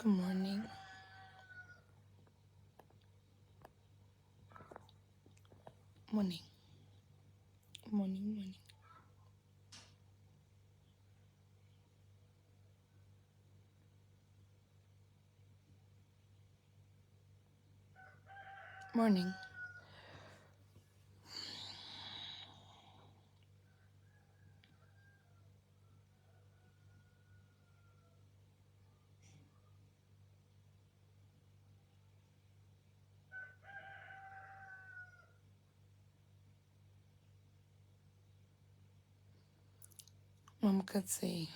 Good morning. Morning. Morning. Morning. Mamukatse.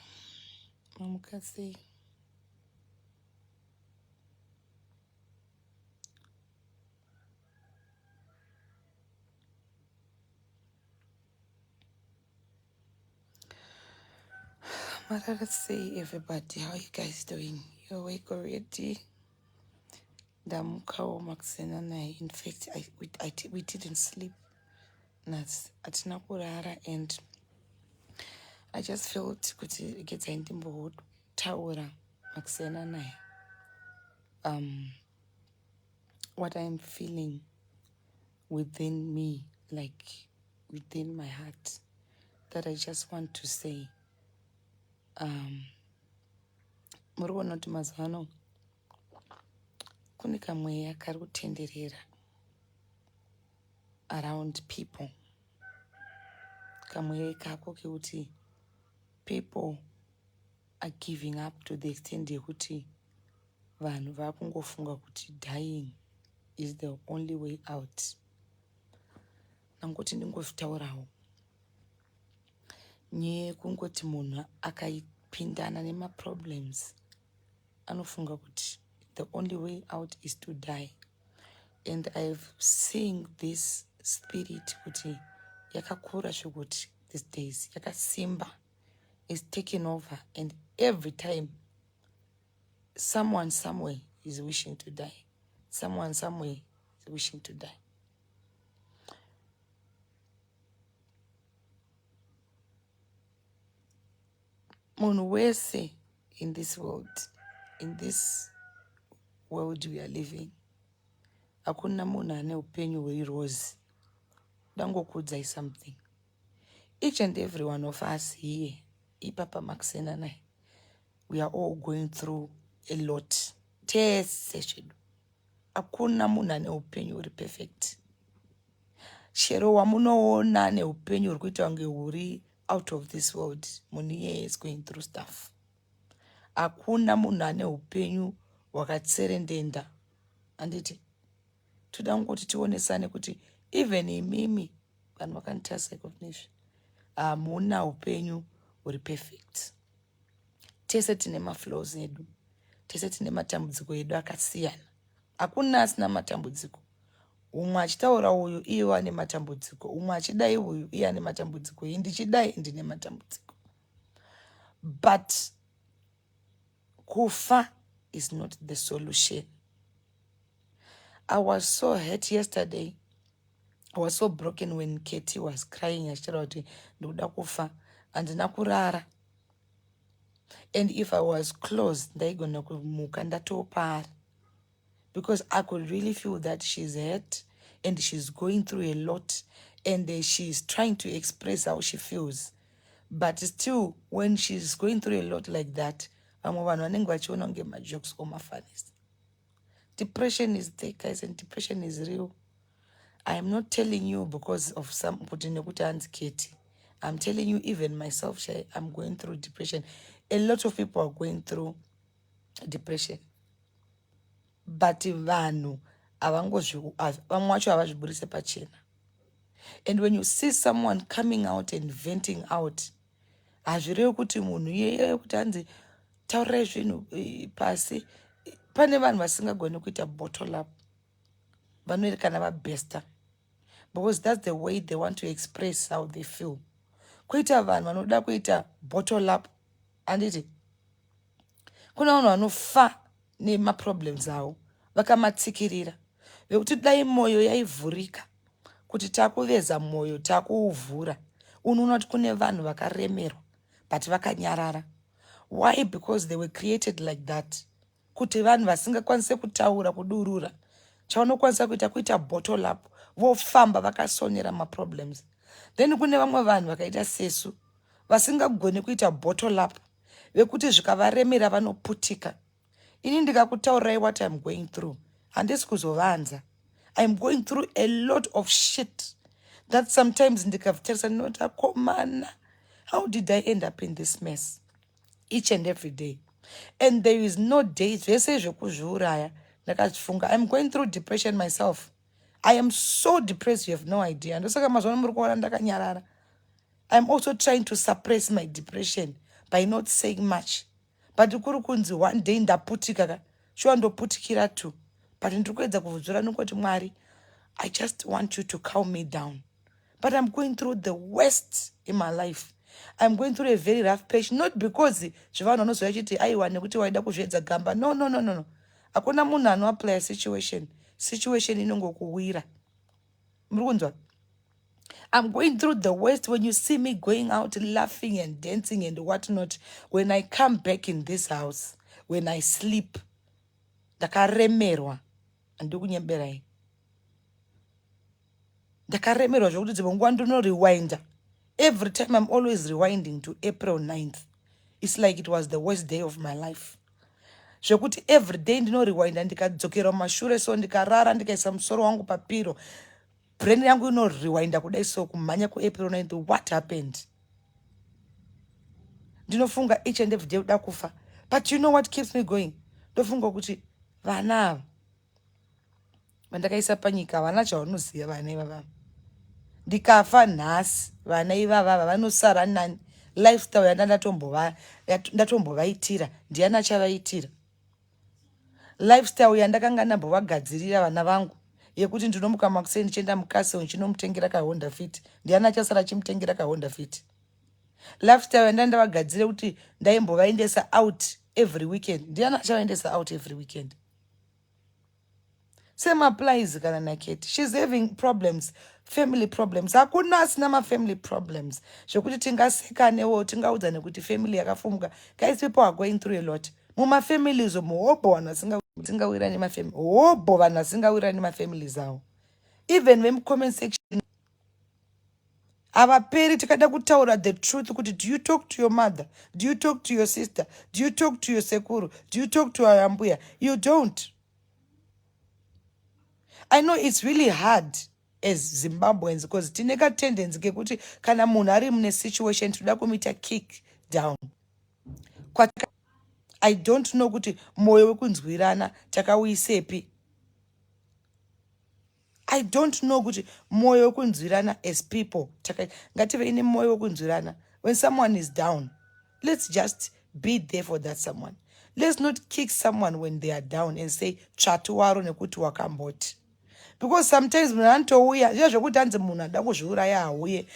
Let's say everybody, how you guys doing? You awake already? Damukao Maxena nai. In fact, we didn't sleep. Nas atina kurara, and I just felt kuti get ndimbo taura Maxena nai. What I'm feeling within me, like within my heart, that I just want to say. Muri kuona kuti mazuva ano kune kamweya kari kutenderera around people. Kamweya ikako kekuti people are giving up to the extent yekuti vanhu vakungofunga kuti dying is the only way out. Nangoti ndingozvitaurawo nyaya yekungoti munhu akaipindana nemaproblems anofunga kuti the only way out is to die. And I've seen this spirit kuti yakakura zvekuti these days yakasimba is taken over, and every time someone somewhere is wishing to die. Someone somewhere is wishing to die. Munhu wese in this world we are living, hakuna munhu ane upenyu hweirose. Dangokuudzai something. Each and every one of us here, ipapa Maxena nai, we are all going through a lot. Tese chedu. Hakuna munhu ane upenyu huri perfect. Chero wamunoona ane upenyu huri kuita kunge huri out of this world, munhu iyeye is going through stuff. Hakuna munhu ane upenyu hwakatserendenda. Anditi toda kungoti tionesane kuti even imimi vanhu vakanditarisa ikovinizvi hamuna upenyu huri perfect. Tese tine maflaws edu, tese tine matambudziko edu akasiyana. Hakuna asina matambudziko. Umwe achitaura uyu iye ane matambudziko, umwe achidai uyu iye ane matambudziko, ndichidai ndine matambudziko. But kufa is not the solution. I was so hurt yesterday. I was so broken when Katie was crying. Achitaura kuti ndoda kufa handina kurara. And if I was close, ndaigona kumuka ndatopara. Because I could really feel that she's hurt and she's going through a lot, and she's trying to express how she feels. But still, when she's going through a lot like that, jokes or mafanis. Depression is there, guys, and depression is real. I am not telling you because of some Katie. I'm telling you, even myself, I'm going through depression. A lot of people are going through depression. But vanhu vamwe vacho havazviburise pachena. And when you see someone coming out and venting out, hazvirevi kuti munhu iyeye kuti hanzi taurirai zvinhu pasi. Pane vanhu vasingagoni kuita bottle up, vanoerekana vabesta, because that's the way they want to express how they feel. Kuita vanhu vanoda kuita bottle up, handiti kuna vanhu vanofa nemaproblems avo vakamatsikirira, vekuti dai mwoyo yaivhurika kuti takuveza mwoyo takuuvhura, unoona kuti kune vanhu vakaremerwa but vakanyarara. Why? Because they were created like that, kuti vanhu vasingakwanise kutaura kudurura chaunokwanisa kuita bottle up vofamba vakasonera maproblems. Then kune vamwe vanhu vakaita sesu vasingagoni kuita bottle up vekuti zvikavaremera vanoputika. Ini ndikakutaurirai what I'm going through, handisi kuzovanza. I'm going through a lot of shit that sometimes ndikavtarisa ndinoti akomana, how did I end up in this mess each and every day? And there is no day zvese zvekuzviuraya. Ndakafunga I'm going through depression myself. I am so depressed, you have no idea. Ndosaka mazwana muri kuona ndakanyarara. I'm also trying to suppress my depression by not saying much. But kuri kunzi one day ndaputika, sure ndoputikira too. But ndikuedza kuvudzura nokoti Mwari, I just want you to calm me down. But I'm going through the worst in my life. I'm going through a very rough patch, not because zvivanhu vanozoya chiti aiwa nekuti waida kuzviedza gamba. No. Hakuna munhu anoapply situation inongokuwira. Muri kunzwa? I'm going through the worst. When you see me going out laughing and dancing and whatnot, when I come back in this house, when I sleep, ndakaremerwa. Andikunyemberai. Ndakaremerwa zvokuti dzimwe nguva rewinda. Every time I'm always rewinding to April 9th. It's like it was the worst day of my life. Zvokuti every day rewinda ndikadzokera mumashure so ndikarara ndikaisa musoro wangu papiro. Brain yangu rewinda kudai so kumhanya kuApril 9th. What happened? Ndinofunga each and every day uda kufa. But you know what keeps me going? Ndofunga kuti vana ava vandakaisa panyika vana chavanoziva vana ivava. Ndikafa nhasi vana ivava vanosara nani. Lifestyle yandatombovaitira ndiani achavaitira. Lifestyle yandakanga ndambovagadzirira vana vangu yekuti ndinomuka makuseni ndichienda mukasi ndichinomutengera kaHonda Fit. Ndiani achasara achimutengera kaHonda Fit. Lifestyle yandandavagadzirira kuti ndaimbovaendesa out every weekend. Ndiani achavaendesa out every weekend. Same applies kana naketi. She's having problems, family problems. Hakuna asina ma-family problems. Zvokuti tingasekanewo tingaudzane kuti family yakafumuka. Guys, people are going through a lot. Muma families hobo vanhu vasingawira nemafamily. Hobo vanhu vasingawira nemafamily zavo. Even when comment section avaperi tikada kutaura the truth kuti do you talk to your mother? Do you talk to your sister? Do you talk to your sekuru? Do you talk to your ambuya? You don't. I know it's really hard as Zimbabweans because tineka tendency kekuti kana munhu ari mune situation toda kumita kick down. I don't know kuti moyo wekunzwirana takauisepi. I don't know kuti moyo wekunzwirana as people ngative ine moyo wekunzwirana. When someone is down, let's just be there for that someone. Let's not kick someone when they are down and say tsvatu waro nekuti wakamboti. Because sometimes munhu anotouya zviya zvokuti hanzi munhu ada kuzviuraya hauye.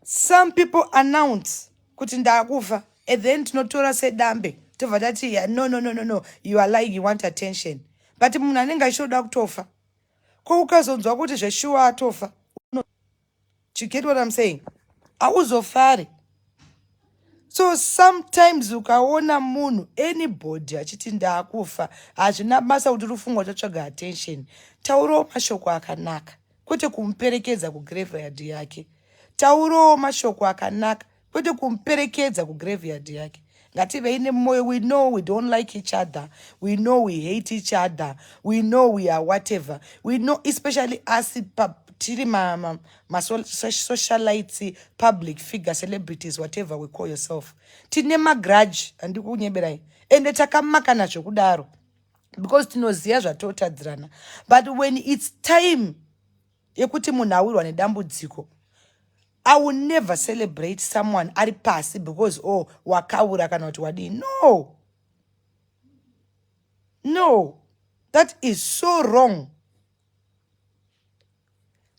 Some people announce kuti ndakufa and then tinotora sedambe tobva tati no, you are lying, you want attention. But munhu anenge achizoda kutofa ko ukazonzwa kuti zveshuwa atofa. You get what I'm saying? Hauzofari. So sometimes ukaona munhu anybody achiti ndakufa hazvina basa kuti rufungwa chatsvaga attention. Taurawo mashoko akanaka kwete kumuperekedza kugraveyard yake. Taurawo mashoko akanaka kwete kumuperekedza kugraveyard yake. Ngative ine moyo, we know we don't like each other. We know we hate each other. We know we are whatever. We know, especially us tiri socialites, public figure, celebrities, whatever we call yourself. Tine grudge andikunyemberai. Ende takamaka nacho kudaro. Because tinoziya zvatotadzirana. But when it's time yekuti munhu awirwa nedambudziko, I will never celebrate someone ari pasi because wakaura kana kuti wadi. No. That is so wrong.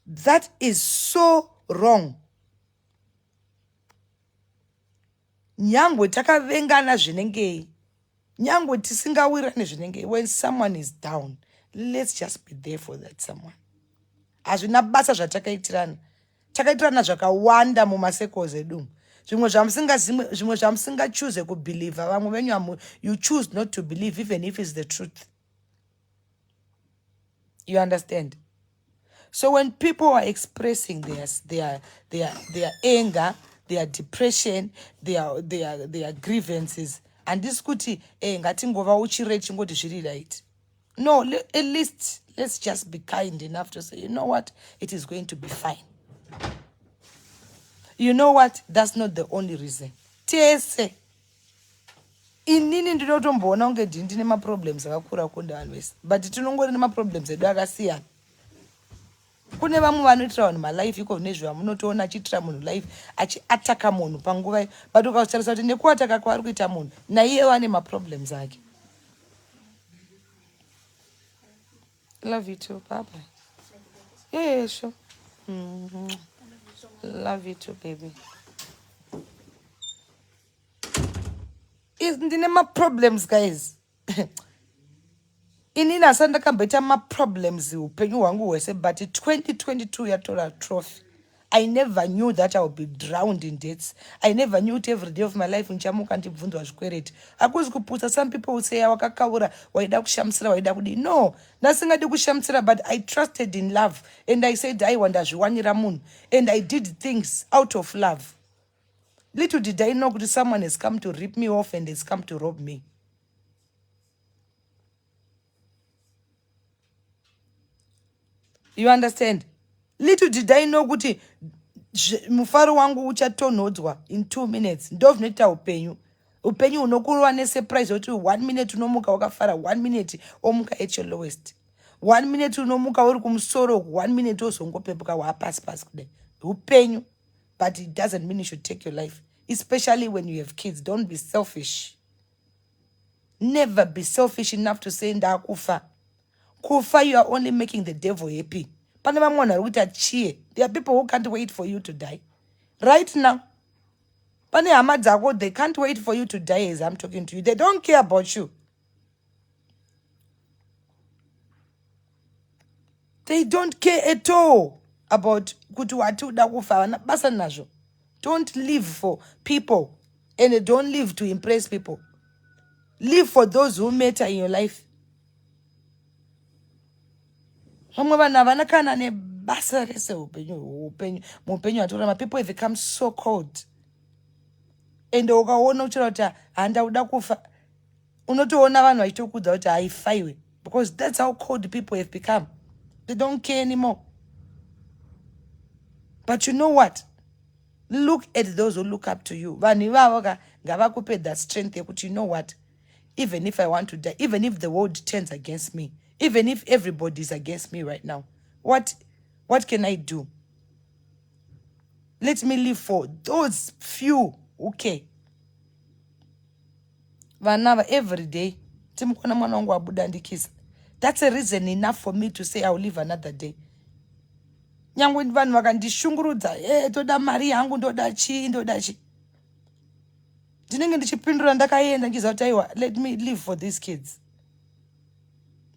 That is so wrong. Nyangwe takavengana zvinengei. Nyangwe tisingawirane zvinengei. When someone is down, let's just be there for that someone. Hazvina basa zvatakaitirana. Takaitirana zvakawanda mumaseko edu. zvimwe zvamusingachoose kubhelievha vamwe venyu you choose not to believe even if it's the truth. You understand? So when people are expressing their anger, their depression, their grievances, and this kuti ngatingova uchire chingoti zviri right. No, at least let's just be kind enough to say, you know what, it is going to be fine. You know what, that's not the only reason. Tese inini ndinotomboona unge ndine maproblems akakura kunda vanhu vese, but tinongori nemaproblems edu akasiyana. Kune vamwe vanoitira vanhu malife iko nezvamunotoona achiitira munhu life achiataka munhu panguva, but ukatarisa kuti nekuataka kwaari kuita munhu naiye ane maproblems ake. Love you too, bye bye. Yeah, sure. Love you too, baby. Ndine ma-problems, guys. Inini asandakamboita ma-problems upenyu hwangu hwese, but 2022 yatora trophy. I never knew that I would be drowned in debts. I never knew it every day of my life. Nchamuka ndibvunzwa zvikwereti. Akuzi kupusa. Some people would say, wakakaura, waida kushamsira, waida kudi. No, nasingadi kushamsira, but I trusted in love. And I said, I wanda zviwanira munhu. And I did things out of love. Little did I know that someone has come to rip me off and has come to rob me. You understand? Little did I know kuti mufaro wangu uchatonhodzwa in 2 minutes. Ndovnoita upenyu. Upenyu unokurwa nesurprise kuti 1 minute unomuka wakafara, 1 minute omuka at your lowest. 1 minute unomuka uri kumusoro, 1 minute ozongopepuka wapasi kudai. Upenyu. But it doesn't mean you should take your life. Especially when you have kids. Don't be selfish. Never be selfish enough to say ndakufa. Kufa, you are only making the devil happy. There are people who can't wait for you to die. Right now. They can't wait for you to die as I'm talking to you. They don't care about you. They don't care at all about kutu. Don't live for people. And don't live to impress people. Live for those who matter in your life. People have become so cold. And because that's how cold people have become. They don't care anymore. But you know what? Look at those who look up to you. That strength. But you know what? Even if I want to die, even if the world turns against me, even if everybody is against me right now, what can I do? Let me live for those few who care. Every day, that's a reason enough for me to say I'll live another day. Toda mari yangu ndoda chi. Let me live for these kids.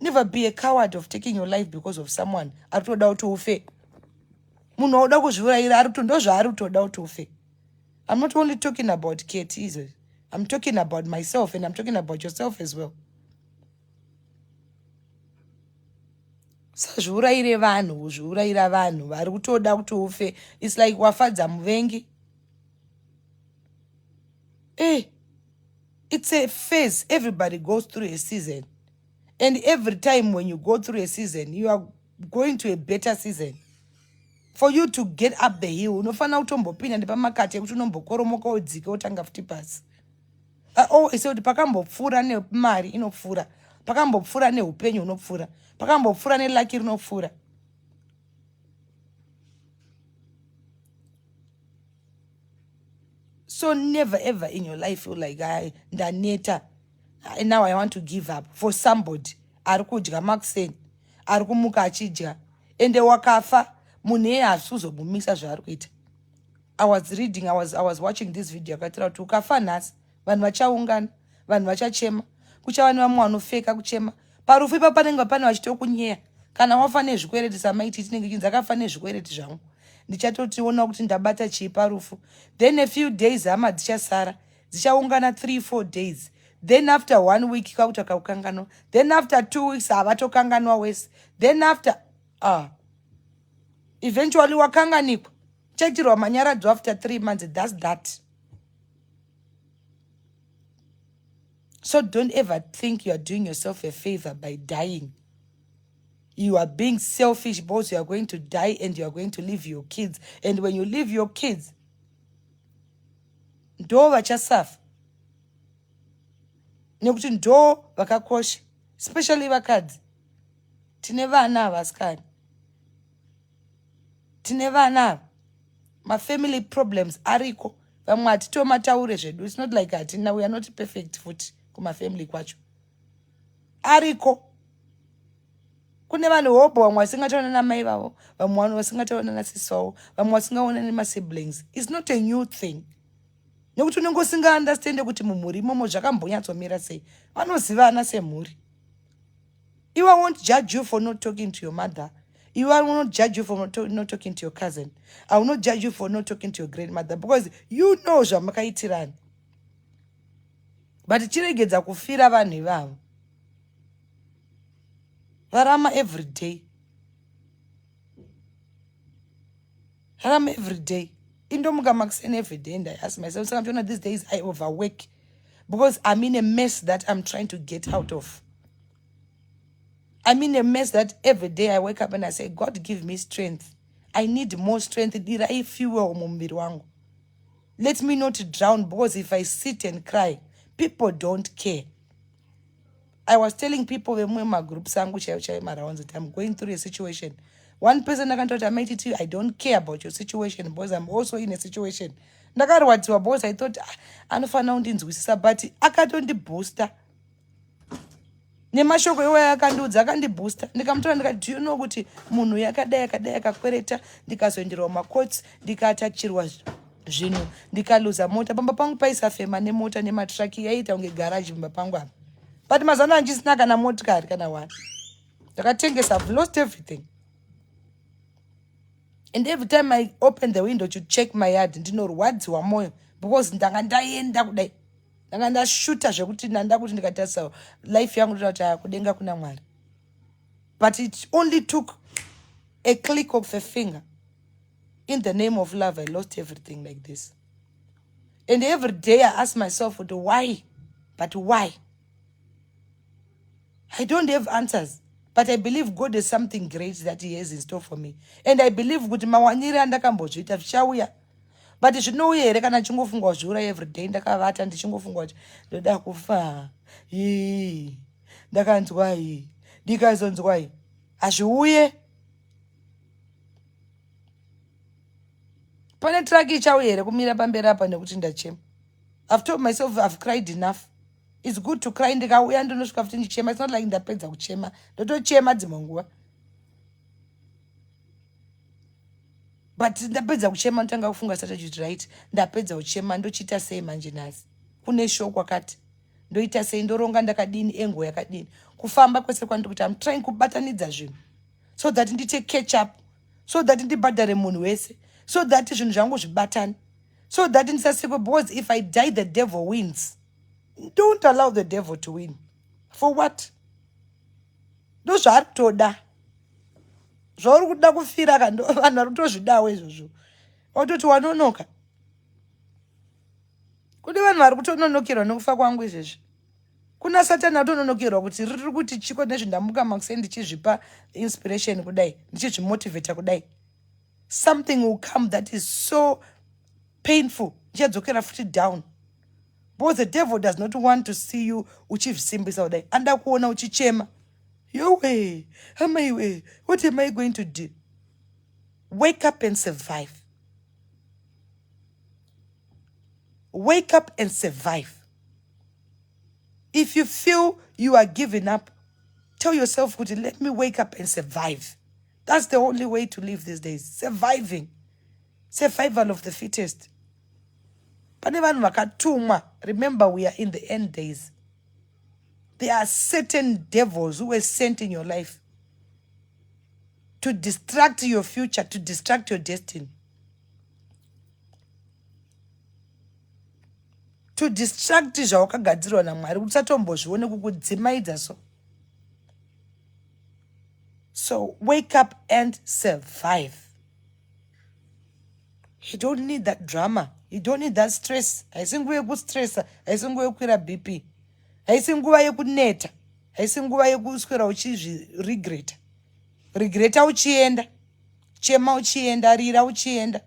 Never be a coward of taking your life because of someone. I'm not only talking about Katie. I'm talking about myself, and I'm talking about yourself as well. It's like wafadza muvengi. It's a phase. Everybody goes through a season. And every time when you go through a season, you are going to a better season. For you to get up the hill, unofana utombopinda ndipamakati kuti unombokoromoka udzike utanga futi pasi. Always say kuti pakambopfura nemari inopfura, pakambopfura neupenyu unopfura, pakambopfura nelaki rinopfura. So never ever in your life feel like ndaneta. Now I want to give up for somebody. Arikudya makuseni, arikumuka achidya, ende wakafa munhu asuzobumisa zvaarikuita. I was watching this video akatira kuti ukafa nhasi vanhu vachaungana, vanhu vachachema, kuchava nevamwe vanofeka kuchema. Parufu ipapo panenge pane vachitokunyeya. Kana wafa nezvikwereti saMai Tt tinenge tinzi akafa nezvikwereti zvangu. ndichatotiona kuti ndabata chii parufu. Then a few days hama dzichasara dzichaungana 3-4 days. Then after 1 week kauta ukangano. Then after 2 weeks havatokanganwa wese. Then after eventually wakanganikwa chaitirwa manyaradzo after 3 months. That's that. So don't ever think you are doing yourself a favor by dying. You are being selfish because you are going to die and you are going to leave your kids. And when you leave your kids, ndo vachasafa. Nekuti ndo vakakosha. Especially vakadzi. Tine vana vasikana. Tine vana. My family problems ariko. Vamwe hatitomatauure zvedu. It's not like hatina. We are not perfect futi kuma family kwacho. Ariko. Kune vanhu hobo vamwe vasingataona namai vavo, vamwe vasingataona nasisi vavo, vamwe vasingaona nemasiblings. It's not a new thing. Nekuti unenge usingaunderstand kuti mumhuri imomo zvakambonyatsomira sei. Vanozivana semhuri. Iwe won't judge you for not talking to your mother. Iwe will not judge you for not talking to your cousin. I will not judge you for not talking to your grandmother because you know zvamakaitirana. But chiregedza kufira vanhu ivavo. Varama every day. Varama every day. Indomuka maxen every day and I ask myself, so these days I overwork because I'm in a mess that I'm trying to get out of. I'm in a mess that every day I wake up and I say, God, give me strength. I need more strength. Let me not drown because if I sit and cry, people don't care. I was telling people in my group, that I'm going through a situation. One person I can tell Mai Tt, I don't care about your situation because I'm also in a situation. Ndakarwadziwa boss, I thought anofana undinzwisisa but akatondibooster. Nemashoko iwe akandiudza akandibooster. Ndikamutora ndikati, do you know kuti munhu yakadai akakwereta ndikazoenderwa macourts ndikatachirwa zvinhu ndikaluza mota pamba pangu paisafema nemota nematraki yaita unge garage pamba pangu apa. But mazana handisina kana motikari kana wani. Ndakatengesa, I've lost everything. And every time I open the window to check my yard, ndinorwadziwa moyo because ndanga ndaenda kudai. Ndanga ndashuta zvekuti ndanda kuti ndikatarisa life yangu ndoti kudenga kuna Mwari. But it only took a click of a finger. In the name of love, I lost everything like this. And every day I ask myself, why? But why? I don't have answers. But I believe God has something great that He has in store for me. And I believe kuti mawanire andakambozviita zvichauya. But zvinouya here kana chingofungwa zviura every day ndakavata ndichingofungwa kuti ndoda kufa. Ndakanzwa ndikazonzwa hazviuye. Pane track ichauya here kumira pamberi apa nekuti ndachema. I've told myself I've cried enough. It's good to cry ndikauya ndonosvika futi ndichema. It's not like ndapedza kuchema. Ndotochema dzimwe nguva. But ndapedza kuchema ndotanga kufunga strategy right. Ndapedza kuchema ndochita sei manje nhasi. Kune show kwakati. Ndoita sei ndoronga ndakadini engo yakadini. Kufamba kwese kwandikuti I'm trying kubatanidza zvinhu. So that ndite catch up. So that ndibhadhare munhu wese. So that zvinhu zvangu zvibatane. So that ndisasikwe because if I die the devil wins. Don't allow the devil to win. For what? Ndozvaari kutoda. Zvauri kuda kufira vanhu vari kutozvidawo izvozvo. Ototi wanonoka. Kune vanhu vari kutononokerwa nokufa kwangu izvezvi. Kuna Satani atononokerwa kuti riri kuti chiko nezvindamuka makuseni ndichizvipa inspiration kudai, ndichizvimotivate kudai. Something will come that is so painful. Ndichadzokera futi down. Because the devil does not want to see you uchizvisimbisa kudai. Anda kuona uchichema. Yo way, amaiwe, what am I going to do? Wake up and survive. Wake up and survive. If you feel you are giving up, tell yourself, let me wake up and survive. That's the only way to live these days. Surviving. Survival of the fittest. Remember, we are in the end days. There are certain devils who were sent in your life to distract your future, to distract your destiny. to distract zvawakagadzirwa naMwari kuti usatombozvione kukudzimaidza so. So wake up and survive. You don't need that drama. You don't need that stress. Haisi nguva yekustressa, haisi nguva yekukwira BP. Haisi nguva yekuneta. Haisi nguva yekuswera uchizviregreta. Regreta uchienda. Chema uchienda, rira uchienda.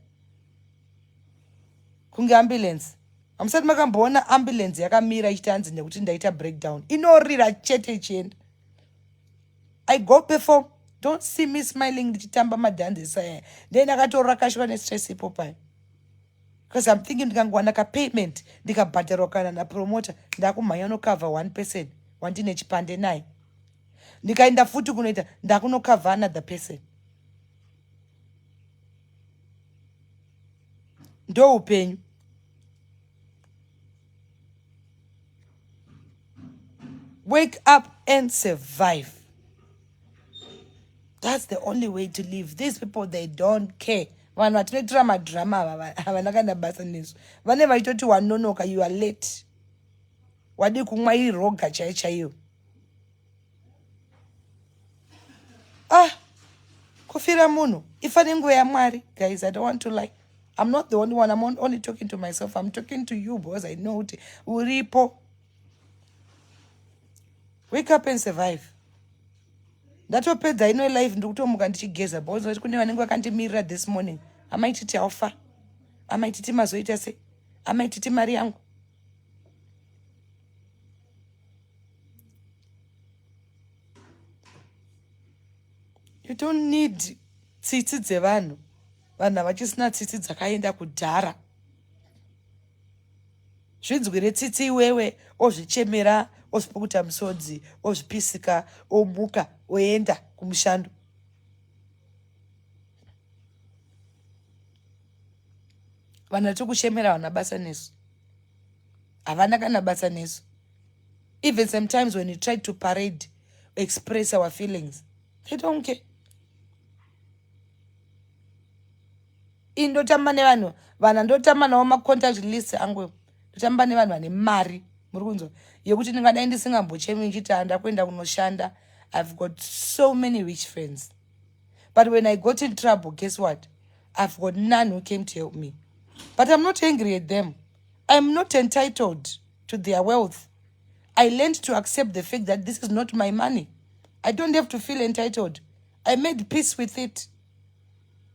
Kunge ambulance. Amusati makamboona ambulance yakamira ichitanzi nekuti ndaita breakdown. Inorira chete ichienda. I go perform. Don't see me smiling ndichitamba madhanzi saya. Then akatora kashwa nestress ipo pai. Because I'm thinking ndikangwana ka payment ndikabhadharwa kana na promoter ndakumhanya no cover 1% wandine chipande naye. Ndikaenda futi kunoita ndakuno cover another person. Ndo upenyu. Wake up and survive. That's the only way to live. These people, they don't care. Vanhu vatinoitira madrama havana kana basa nesu. Vane vaitoti wanonoka, you are late. Wadi kumwa iri roga chaiyo. Kufira munhu. Ifane nguva yaMwari. Guys, I don't want to lie. I'm not the only one. I'm only talking to myself. I'm talking to you because I know it. Uripo. Wake up and survive. Ndatopedza ino life ndikutomuka ndichigeza because kune vanenge vakandimirira this morning. Amaititi aufa. Amaititi mazoita se. Amaititi mari yangu. You don't need tsitsi dzevanhu. Vanhu vachisina tsitsi dzakaenda kudhara. Zvinzwire tsitsi iwewe ozvichemera, ozvipukuta musodzi, ozvipisika, omuka, oenda kumushando. Vanhu vatikushemera havana basa nesu. Havana kana basa nesu. Even sometimes when you try to parade, express our feelings, they don't care. Indotamba nevanhu, vanhu ndotamba nawo ma-contact list angu. Ndotamba nevanhu vane mari, muri kunzwa. Yekuti ndingadai ndisingambochemi ndichiti ndakwenda kunoshanda. I've got so many rich friends. But when I got in trouble, guess what? I've got none who came to help me. But I'm not angry at them. I'm not entitled to their wealth. I learned to accept the fact that this is not my money. I don't have to feel entitled. I made peace with it.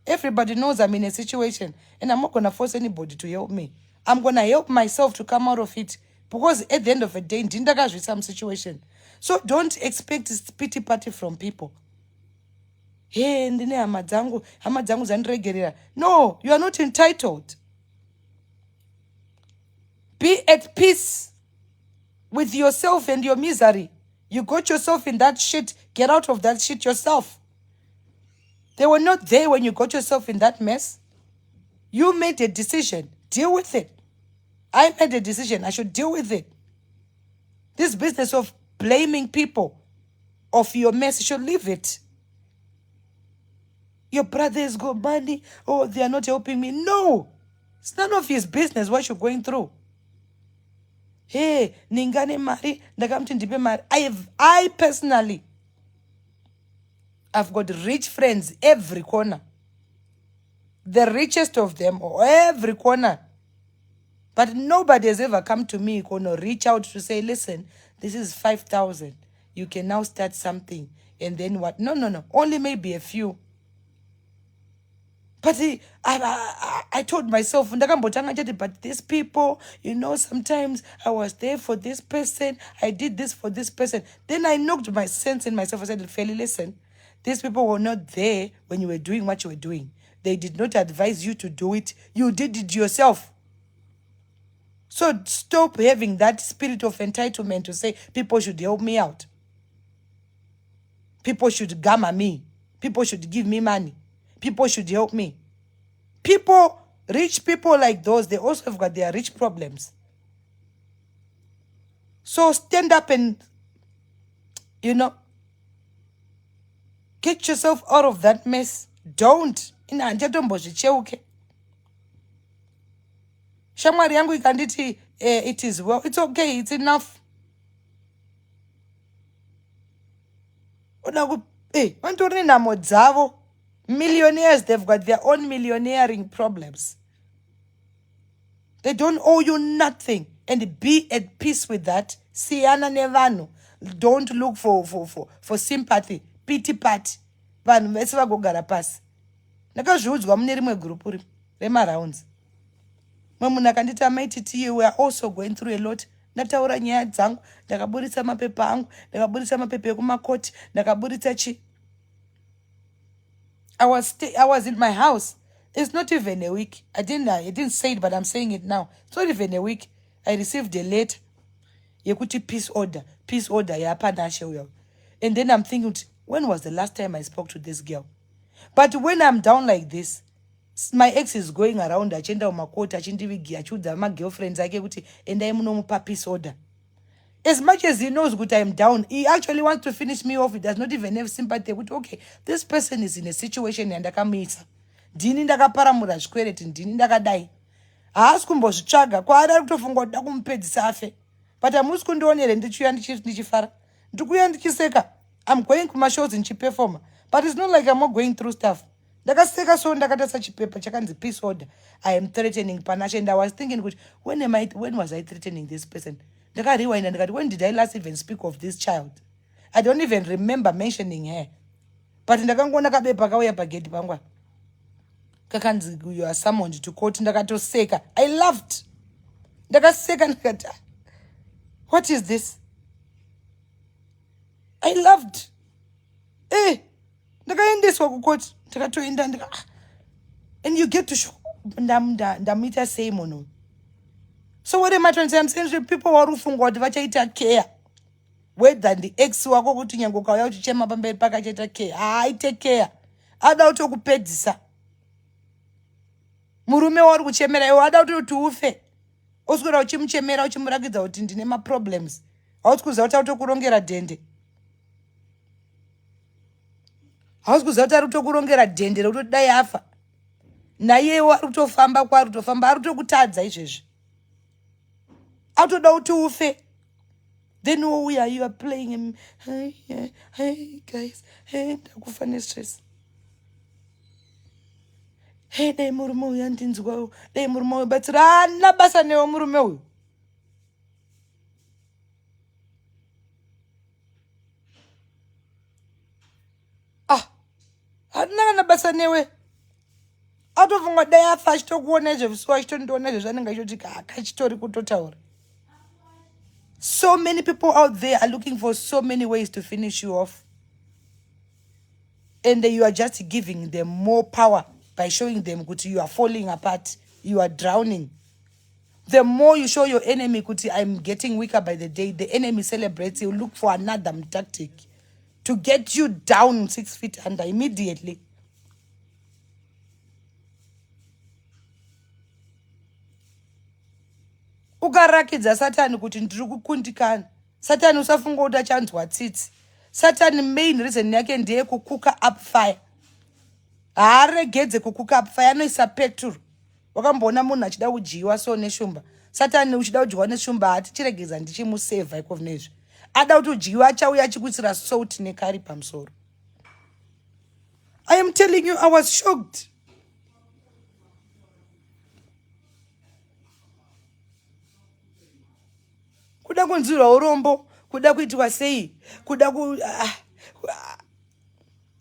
Everybody knows I'm in a situation and I'm not going to force anybody to help me. I'm going to help myself to come out of it because at the end of the day, ndindakazvi some situation. So don't expect a pity party from people. Hey, ndine hama dzangu dzandiregerera. No, you are not entitled. Be at peace with yourself and your misery. You got yourself in that shit. Get out of that shit yourself. They were not there when you got yourself in that mess. You made a decision. Deal with it. I made a decision. I should deal with it. This business of blaming people of your mess, you should leave it. Your brother has got money. Oh, they are not helping me. No. It's none of his business what you're going through. Hey, ningane mari, ndakamti ndipe mari. I personally, I've got rich friends every corner. The richest of them, or every corner. But nobody has ever come to me or reach out to say, listen, this is 5,000. You can now start something. And then what? No. Only maybe a few. But I told myself, but these people, you know, sometimes I was there for this person. I did this for this person. Then I knocked my sense in myself. I said, Feli, listen, these people were not there when you were doing what you were doing. They did not advise you to do it. You did it yourself. So stop having that spirit of entitlement to say people should help me out. People should gamma me. People should give me money. People should help me. People, rich people like those, they also have got their rich problems. So stand up and, you know, get yourself out of that mess. Don't. Shamwari yangu ikanditi it is well, it's okay, it's enough. Millionaires, they've got their own millionairing problems. They don't owe you nothing, and be at peace with that. Siyana nevanu. Don't look for sympathy, pity party. Vanhu vese vagogara pasi. Ndakazviudzwa mune rimwe group remarounds. Munhu akanditi Mai Tt, we are also going through a lot. Ndataura nyaya dzangu, ndakaburitsa mapepa angu, ndakaburitsa mapepa ekumakoti, ndakaburitsa chi. I was in my house. It's not even a week. I didn't say it, but I'm saying it now. It's not even a week. I received a letter. Yekuti peace order, and then I'm thinking, when was the last time I spoke to this girl? But when I'm down like this, my ex is going around achenda umakoti achindivigia achiudza my girlfriends ake kuti endai munomupa peace order. As much as he knows that I'm down, he actually wants to finish me off. He does not even have sympathy. Okay, this person is in a situation and ndakamuisa. Ndini ndakaparamura zvikwereti, ndini ndakadai. Haasi kumbozvitsvaga, kwaari kutofunga kuti ndakumupedzisa afe. But hamusi kundionera ndichiuya ndichifara. Ndikuuya ndichiseka. I'm going kumashows ndichiperforma. But it's not like I'm not going through stuff. Ndakaseka so ndakatasa chipepa chakanzi peace order. I am threatening Panache, and I was thinking, when was I threatening this person? When did I last even speak of this child? I don't even remember mentioning her. But ndakangona kabepa kauya pagedi pangwa. Kakanzi, you are summoned to court. Ndakatoseka. I laughed. Ndakaseka ndakati, what is this? I laughed. Ndakaendeswa kukoti. Ndakatoenda and you get to show ndamita same no. So what am I trying to say? I'm saying people who are vachaita care. Whether the ex wako kuti nyango kauya uchichema pamberi pakachaita care. I take care. Ada utokupedzisa. Murume wari kuchemera iwe ada kuti ufe. Oswera uchimuchemera uchimurakidza kuti ndine ma problems. Hausi kuziva kuti utokurongera dende. Hausi kuziva kuti utokurongera dende rekuti dai afa. Naye wari kutofamba kwari kutofamba ari kutokutadza izvezvi. Autoda kuti ufe. Then you are playing him. Hey guys. Hey, ndakufa nestress. Hey, dai murume uyu andinzwa. Dai murume uyu batsira hana basa newe murume uyu. Hana basa newe. Atofunga dai afa achitokuona izvezvi achitondiona izvezvi anenge achitoti akachitori kutotaura. So many people out there are looking for so many ways to finish you off. And you are just giving them more power by showing them that you are falling apart. You are drowning. The more you show your enemy that I'm getting weaker by the day, the enemy celebrates. He'll look for another tactic to get you down 6 feet under immediately. Ukarakidza Satani kuti ndiri kukundikana. Satani usafunga kuti achanzwa tsitsi. Satani main reason yake ndiye kukuka up fire. Haaregedze kukuka up fire, anoisa petrol. Wakamboona munhu achida kudyiwa so neshumba. Satani uchida kudyiwa neshumba hatichiregedza ndichimusavha iko zvinezvi. Ada kuti udyiwa achauya achikuisira salt nekari pamusoro. I am telling you, I was shocked. Kuda kunzirwa urombo, kuda kuitwa sei, kuda ku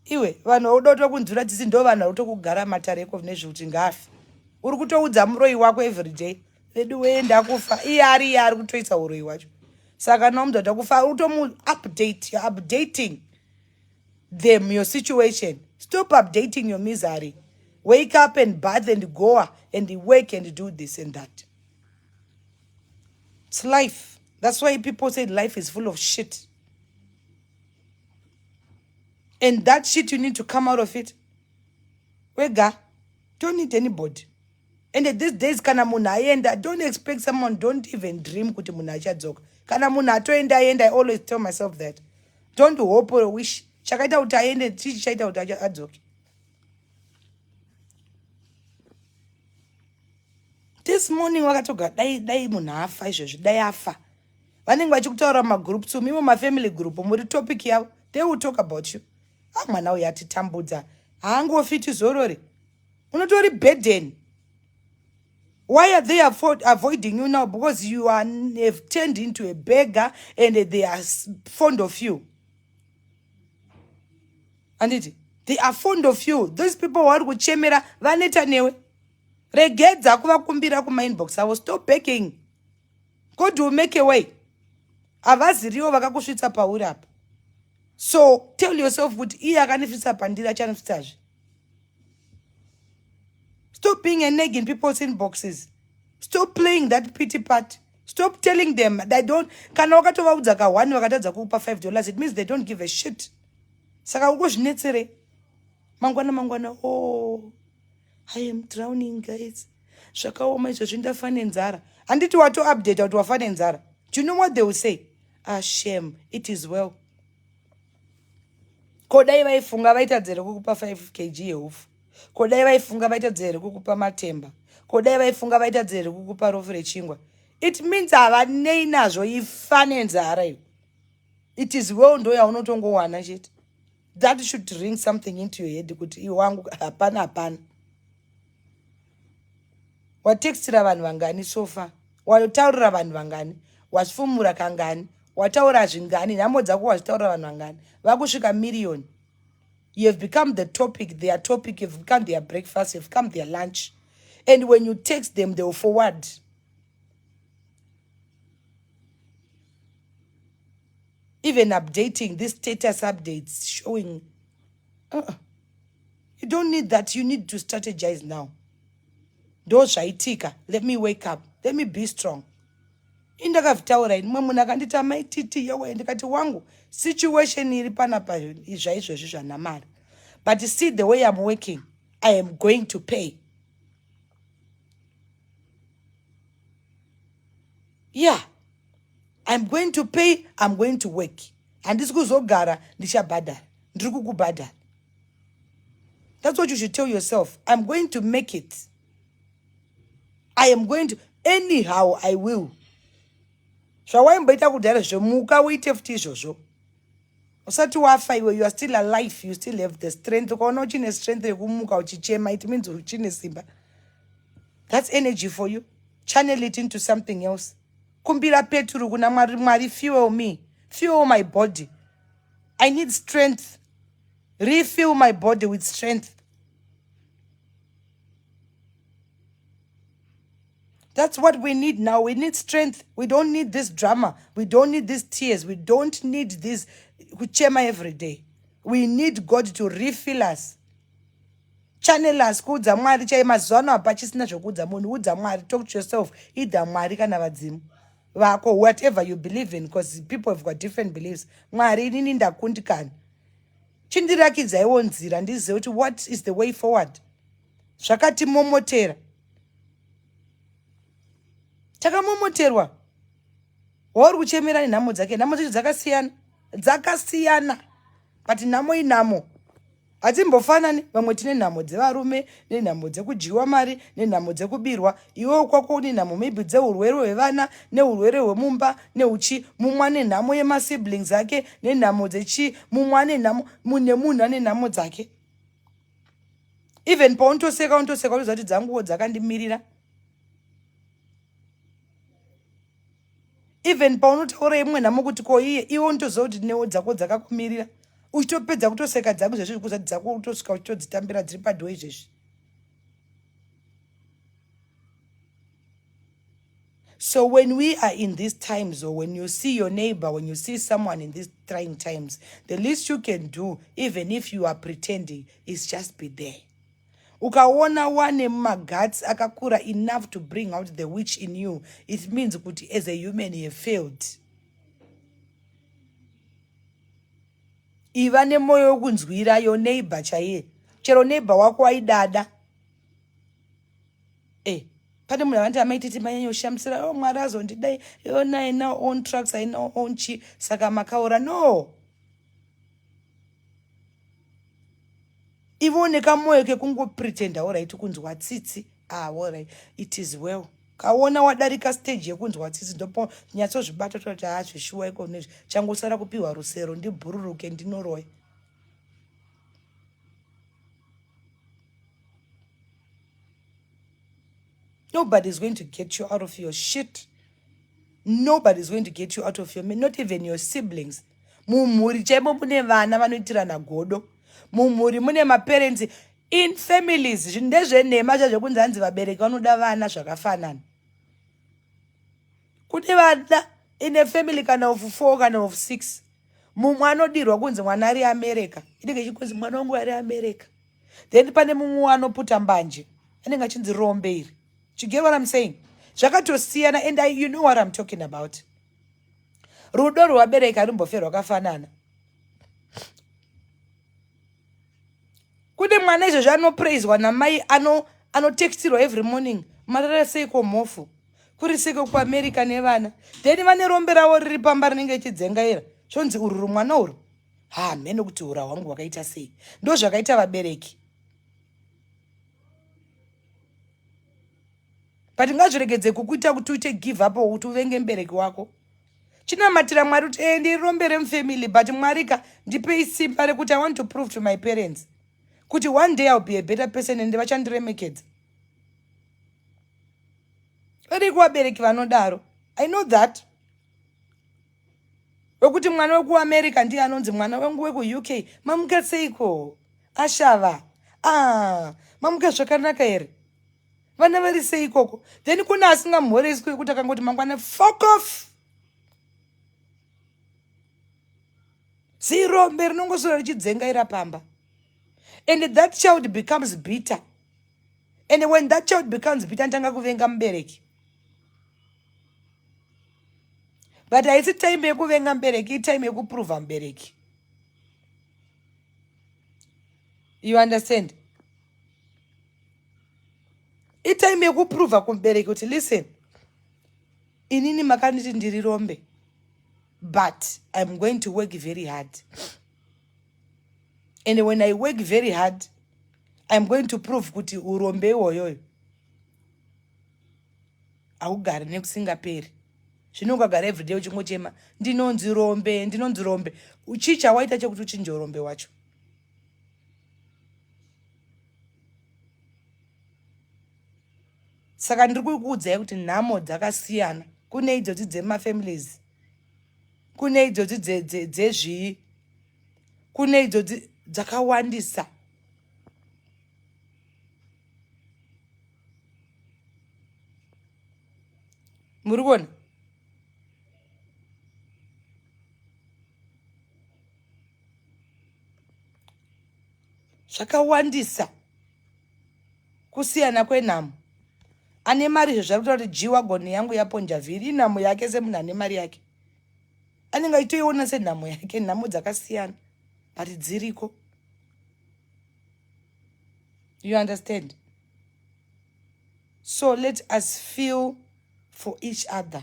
iwe vanhu vakuda kunzira tisi ndo vanhu vakutogara matare eko nezvi kuti ngafi. Uri kutoudza muroi wako every day. Vedu wenda kufa. Iye ari kutoisa uroi wacho. Saka nomntu atakufa utomu update, you're updating them your situation. Stop updating your misery. Wake up and bath and go and work and do this and that. It's life. That's why people say life is full of shit. And that shit, you need to come out of it. Wega, don't need anybody. And at these days, kana muna ayenda, don't expect someone, don't even dream kuti muna achadzoka. Kana muna atoenda ayenda, I always tell myself that. Don't hope or wish. Chakaita kuti ayende, chichi chaita kuti adzoke. This morning wakatoga dai munhu afa izvozvi dai afa. Vanenge vachikutaura mumagroup to mimo mafamily group muri topic yavo. They will talk about you. Mwana uyu atitambudza. Haangofi tizorori. Unotori burden. Why are they avoiding you now? Because you have turned into a beggar and they are fond of you. And they are fond of you. Those people who are kuchemera vaneta newe. Regedza kuvakumbira kuma inbox. I will stop begging. God will make a way. Avaziriwo vakakusvitsa pauri apa. So tell yourself kuti iye akanifitsa pandiri achanifitsazve. Stop being a neg in people's inboxes. Stop playing that pity part. Stop telling them they don't. Kana wakatovaudza ka1 vakatadza kukupa $5, it means they don't give a shit. Saka ukuzvinetsere. Mangwana, oh, I am drowning, guys. Zvakaoma izvozvi ndafa nenzara. Handiti wato update kuti wafa nenzara. Do you know what they will say? Ah, shame, it is well. Kodai vaifunga vaitadzere kukupa 5 kg yehufu. Kodai vaifunga vaitadzere kukupa matemba. Kodai vaifunga vaitadzere kukupa rofu rechingwa. It means havanei nazvo ifa nenzara iyo. It is well ndo yaunotongowana chete. That should ring something into your head kuti iwangu hapana. Watextira vanhu vangani so far? Wataurira vanhu vangani? Wachifumura kangani? Wataura zvingani? Nhamo dzako wachitaurira vanhu vangani? Vakusvika million. You have become the topic, their topic, you've become their breakfast, you've become their lunch. And when you text them, they will forward. Even updating these status updates, showing. You don't need that. You need to strategize now. Shaitika. Let me wake up. Let me be strong. Indakavitaura ini mwe munhu akandita Mai Tt yowe ndikati wangu situation iri panapa izvaizvozvi zvanamari. But see the way I'm working, I am going to pay. Yeah. I'm going to pay, I'm going to work. Handisi kuzogara ndichabhadhara. Ndiri kukubhadhara. That's what you should tell yourself. I'm going to make it. I am going to, anyhow I will. Zvawaimboita kudhara zvomuka uite futi izvozvo. Usati wafa iwe, you are still alive, you still have the strength. Ukaona uchine strength yekumuka uchichema, it means uchine simba. That's energy for you. Channel it into something else. Kumbira peturu kuna Mwari, fuel me. Fuel my body. I need strength. Refill my body with strength. That's what we need now. We need strength. We don't need this drama. We don't need these tears. We don't need this kuchema every day. We need God to refill us. Channel us. Kudza Mwari chai mazuano apachisina zvokudza munhu. Udza Mwari. Talk to yourself. Ida Mwari kana vadzimu vako, whatever you believe in, because people have got different beliefs. Mwari inini ndakundikana. Chindirakidzaiwo nzira ndizive kuti what is the way forward. Zvakatimomotera. Takamomoterwa. Wauri kuchemera nenhamo dzake. Nhamo dzedu dzakasiyana. But nhamo inhamo hatimbofanani. Vamwe tine nhamo dzevarume, nenhamo dzekudyiwa mari, nenhamo dzekubirwa. Iwe kwako une nhamo maybe dzeurwere hwevana, neurwere hwemumba, neuchi. Mumwe ane nhamo yemasiblings ake, nenhamo dzechi. Mumwe ane nhamo, munhu ane nhamo dzake. Even paunotoseka unoziva kuti dzanguwo dzakandimirira. Even paunotaura imwe nhamo kuti ko iye, iwe unotoziva kuti newo dzako dzakakumirira. Uchitopedza kutoseka dzangu zvezvi kuzati dzako utosvika uchitodzitambira dziri padho izvezvi. So when we are in these times, or when you see your neighbor, when you see someone in these trying times, the least you can do, even if you are pretending, is just be there. Ukaona wane mumaguts akakura enough to bring out the witch in you, it means kuti as a human you have failed. Iva nemoyo wokunzwira your neighbor chaiye. Chero neighbor wako waidada. Pane munhu avanti Mai Tt manyanyoshamsira, oh Mwari azondidai, yona aina own trucks, aina own chi, saka makaura. No. Ivo nekamoyo kekungopretenda, alright, kunzwa tsitsi. Alright, it is well. kaona wadarika stage yekunzwa tsitsi ndopo nyatsozvibata toti hazvishuwa iko nezvi changosara kupiwa rusero ndibhururuke ndinoroya. Nobody's going to get you out of your shit. Nobody's going to get you out of your, not even your siblings. Mumhuri chemo mune vana vanoitirana godo. Mumhuri mune maparents. In families, ndezvenhema zvakunzi hanzi vabereki vanoda vana zvakafanana. Kuti vana in a family kana of 4 kana of 6. Mumwe anodirwa kunzi mwana ari America. Inenge ichikunzi mwana wangu ari America. Then pane mumwe anoputa mbanje. Anenge achinzi rombe iri. You get what I'm saying? Zvakatosiyana, and you know what I'm talking about. Rudo rwabereka rumboferwa kafanana. Kune mwana izvo zvanopraiswa namai anotextirwa every morning. Marara seiko mofu. Kuri seiko kuAmerica nevana. Then vane rombe ravo riri pamba rinenge chidzengaira. Zvonzi uru mwana uru. Ha, mene kuti ura hwangu wakaita sei. Ndo zvakaita vabereki. But ngazviregedze kukuita kuti uite give up kuti uvenge mubereki wako. Chinamatira Mwari kuti ndirombere mufamily, but Mwarika ndipei simba rekuti I want to prove to my parents kuti one day I'll be a better person and vachandiremekedza. Vari kuvabereki vanodaro. I know that. Wekuti mwana wekuAmerica ndiye anonzi mwana wangu wekuUK mamuka seiko ashava. Mamuka zvakanaka here. Vana vari seikoko. Then kuna asingamhoreswi kuti akangoti mangwana fuck off. Zirombe rinongosora richidzengaira pamba. And that child becomes bitter. And when that child becomes bitter, ntanga kuvenga mubereki. But haisi time yekuvenga mubereki, time yekuprova mubereki. You understand? Itime yekuprova kumubereki kuti listen, inini makaniti ndiri rombe, but I'm going to work very hard. And when I work very hard, I'm going to prove kuti urombe iwoyoyo haugari nekusingaperi. Zvino ukagara everyday uchingochema ndinonzi rombe, uchicha waita chekuti uchinje urombe wacho. Saka ndiri kukuudzai kuti nhamo dzakasiyana. Kune idzodzi dzemafamilies, kune idzodzi dzezvii, kune idzodzi dzakawandisa. Muri kuona? Zvakawandisa kusiyana kwenhamo. Ane mari zvazvakuta kuti jiwagoni yangu yaponja vhiri, inhamo yake semunhu ane mari yake. Anenge achitoiona senhamo yake, nhamo dzakasiyana but dziriko. You understand? So let us feel for each other.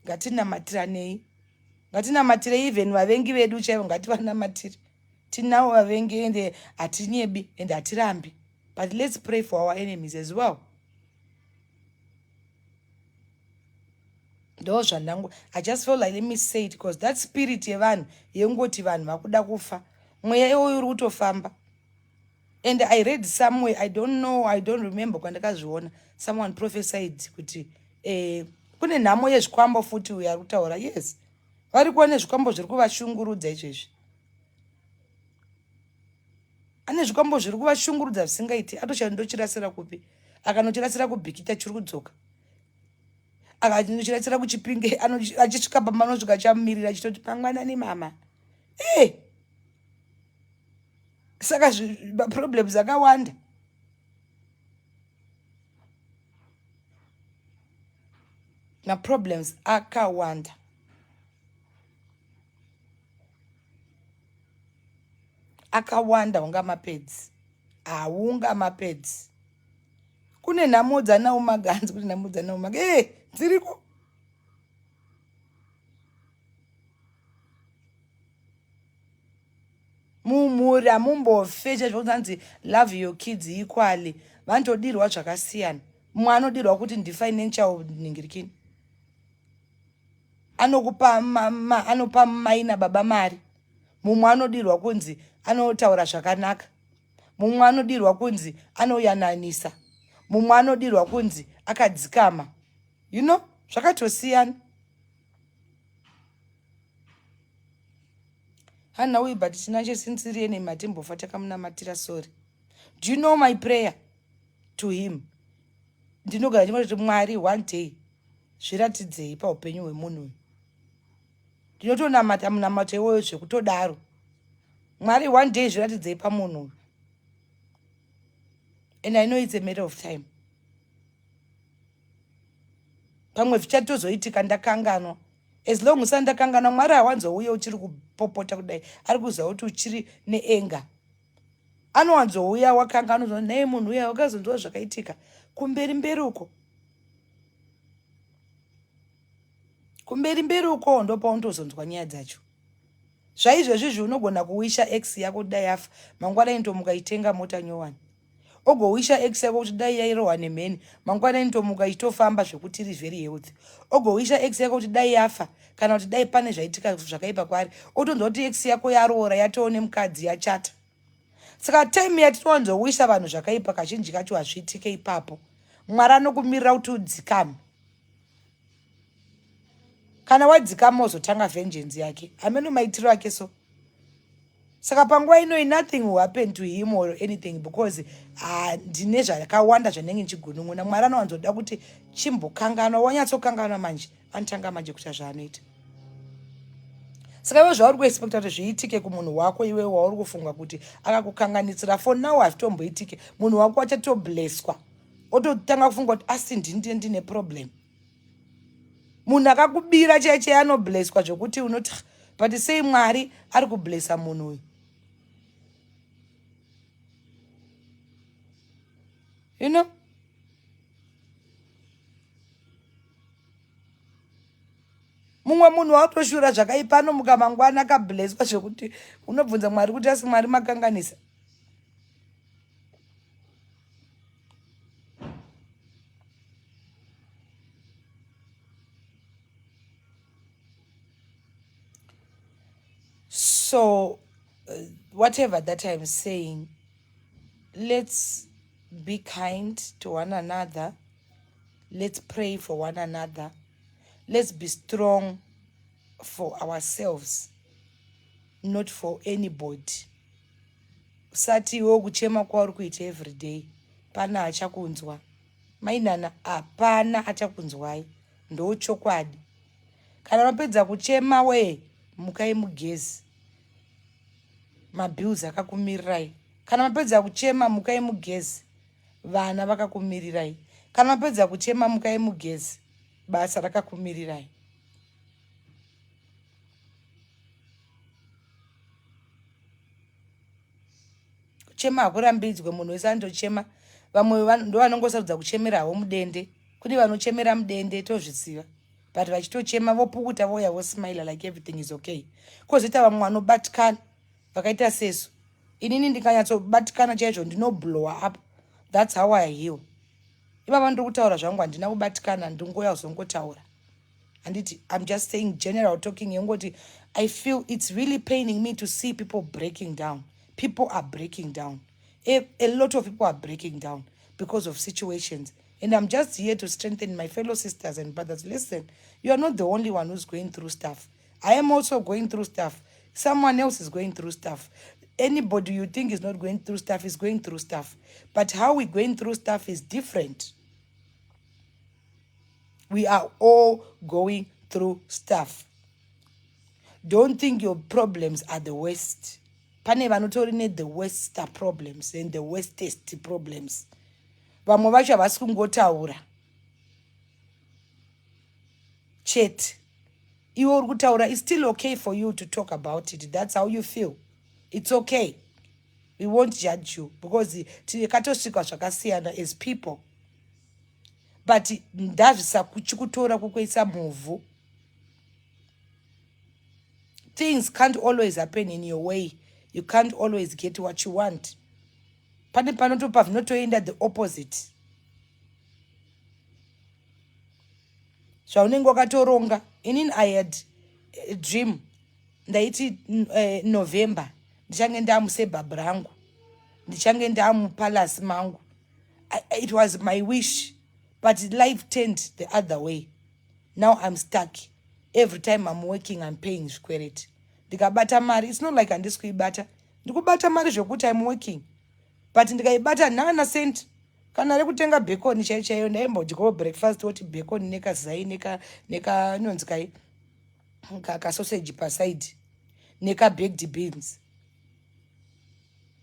Ngatinamatiranei. Ngatinamatirei even vavengi vedu chaivo ngativanamatire. Tinavo vavengi ende hatinyebi ende hatirambi. But let's pray for our enemies as well. I just feel like let me say it because that spirit yevanhu yengoti vanhu vakuda kufa mweya iwoyo uri kutofamba. And I read somewhere, I don't remember kwandakazviona, someone prophesied kuti kune nhamo yezvikwambo futi uyo ari kutaura. Yes, vari kuona zvikwambo zviri kuvashungurudza izvezvi. Ane zvikwambo zviri kuvashungurudza zvisingaiti. Atochandochirasira kupi? Akanochirasira kubhikita chiri kudzoka. Akanochirasira kuchipinge, achisvika pamanosvika chamumirira achitoti mangwanani mama. Saka problems akawanda. Problems akawanda. Akawanda unga mapedzi. Unga mapedzi. Kune nhamo dzanawo maganzi, kune nhamo dzanawo maganzi. Dziriko. Mumhuri mumbofecha zvokuti love your kids equally. Vantodirwa zvakasiyana. mumwe anodirwa kuti ndifinancial ningirikini, anopa mai nababa mari. Mumwe anodirwa kunzi anotaura zvakanaka. Mumwe anodirwa kunzi anoyananisa. Mumwe anodirwa kunzi akadzikama. You know, zvakatosiyana. Hana uyu but tinacho sincere nematimbofa takamunamatira sorry. Do you know my prayer to him? Ndinogara ndimoti Mwari one day zviratidzei paupenyu hwemunhu uyu. Ndinotonamata munamato iwoyo zvekutodaro. Mwari one day zviratidzei pamunhu uyu. And I know it's a matter of time. Pamwe zvichatozoitika ndakanganwa. As long as ndakanganwa Mwari hawanzouya uchiri kupopota kudai. Ari kuziva kuti uchiri neenga. Anowanzouya wakanganwa kuti nei munhu uya wakazonzwa zvakaitika. Kumberi uko. Kumberi uko ndo paunotozonzwa nyaya dzacho. Zvaizvozvi unogona kuwisha ex yako kudai afa. Mangwana ndomuka itenga mota nyowani. Ogowisha ex yako kuti dai yairohwa nemheni. Mangwana ndomuka itofamba zvekuti iri very healthy. Ogowisha ex yako kuti dai yafa kana kuti dai pane zvaitika zvakaipa kwari. Otonzwa kuti ex yako yaroora yatoone mukadzi yachata. Saka time yatinowanzowisha vanhu zvakaipa kazhinji kacho hazviitike ipapo. Mwari anokumirira kuti udzikame. Kana wadzikama uzotanga vengeance yake. Ameno maitiro ake so. Saka panguva ino nothing will happen to him or anything because ndine zvakawanda zvanenge ndichigunun'una. Mwari anowanzoda kuti chimbokanganwa, wanyatsokanganwa manje, anotanga manje kuita zvaanoita. Saka iwe zvauri kuexpecta kuti zviitike kumunhu wako iwe wauri kufunga kuti akakukanganitsira for now hazvitomboitike. Munhu wako achatoblesswa. Ototanga kufunga kuti asi ndine problem. Munhu akakubira chaiye anoblesswa zvokuti unoti but sei Mwari ari kublessa munhu uyu. You know? Mumwe munhu watoshura zvakaipa anomuka mangwana akablesswa zvokuti unobvunza Mwari kuti asi Mwari makanganisa. So, whatever that I'm saying, let's be kind to one another. Let's pray for one another. Let's be strong for ourselves, not for anybody. Usati iwe kuchema kwauri kuita every day. Pana achakunzwa. Mainana hapana achakunzwai. Ndochokwadi. Kana mapedza kuchema we mukai mugezi. Mabills akakumirirai. Kana mapedza kuchema mukai mugezi. Vana vakakumirirai. Kana mapedza kuchema mukai mugezi. Basa rakakumirirai. Kuchema hakurambidzwe, munhu wese anochema. Vamwe ndo vanongosarudza kuchemerawo mudende. Kune vanochemera mudende tozviziva. But vachitochema vopukuta voya vosmile like everything is okay. Kozoita vamwe vanobatikana vakaita sesu. Inini ndikanyatsobatikana chaizvo ndinoblow up. That's how I heal. Ivava ndokutaura zvangu handina kubatikana ndingoya kuzongotaura. Anditi, I'm just saying general talking yongoti I feel it's really paining me to see people breaking down. People are breaking down. A lot of people are breaking down because of situations. And I'm just here to strengthen my fellow sisters and brothers. Listen, you are not the only one who's going through stuff. I am also going through stuff. Someone else is going through stuff. Anybody you think is not going through stuff is going through stuff. But how we're going through stuff is different. We are all going through stuff. Don't think your problems are the worst. Pane vanotori the worst problems and the worstest problems. Vamwe vacho havasi kungotaura chete. Iwe uri kutaura, it's still okay for you to talk about it. That's how you feel. It's okay. We won't judge you because tikatosvika zvakasiyana as people. But ndazvisa kuchikutora kukuisa muvhu. Things can't always happen in your way. You can't always get what you want. Pane panotopa zvinotoenda the opposite. zvaunenge wakatoronga. Inini I had a dream ndaiti November ndichange ndamusebhabhu rangu, ndichange ndamupalasi mangu. It was my wish, but life turned the other way. Now I'm stuck. Every time I'm working, I'm paying zvikwereti. Ndikabata mari, it's not like handisi kuibata. Ndikubata mari zvokuti I'm working. But ndikaibata nana cent. Kana rekutenga bacon chaiyo ndaimbodyawo breakfast woti bacon nekazai nonzi kai sausage paside neka baked beans.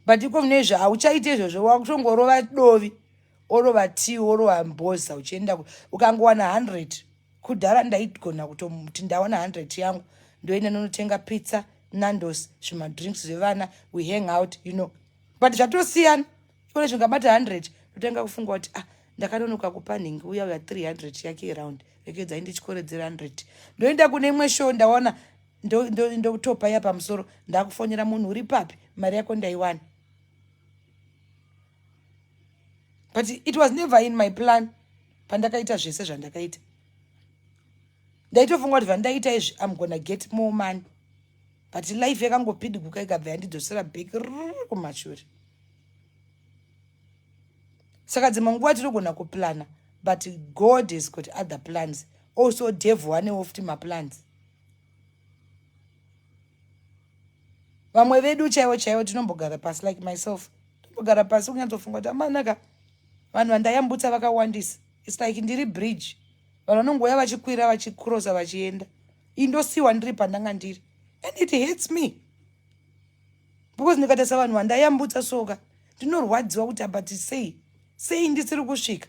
But iko mune zvauchaite izvozvo wakutongorova dovi, orova tea, orova mboza uchienda ukangowana 100. Kudhara ndaigona kuti ndawana 100 yangu ndoenda nonotenga pizza, Nando's, zvimadrinks zvevana, we hang out, you know. But zvatosiyana. Ikone zvingabata 100 ndotenga kufunga kuti ndakanonoka kupa nhingi uya 300 yake around rekedza ndichikoredzera 100. Ndoenda kune imwe show ndaona ndotopa ya pamusoro, ndakufonera munhu uri papi, mari yako ndaiwana. But it was never in my plan. Pandakaita zvese zvandakaita. Ndaitofunga kuti vandaita izvi I'm gonna get more money. But life yakangopidiguka ikabva yandidzosera back kumashure. Saka dzimwe nguva tinogona kuplana, but God has got other plans. Also devil anewo futi maplans. Vamwe vedu chaivo tinombogara pasi, like myself. Tombogara pasi kunyatsofunga kuti amanaka vanhu vandayambutsa vakawandisa. It's like ndiri bridge. Vanhu vanongoya vachikwira vachikrosa vachienda. Indosiwa ndiri pandanga ndiri. And it hurts me. Because ndikatasa vanhu vandayambutsa soka ndinorwadziwa kuti but sei ndisiri kusvika.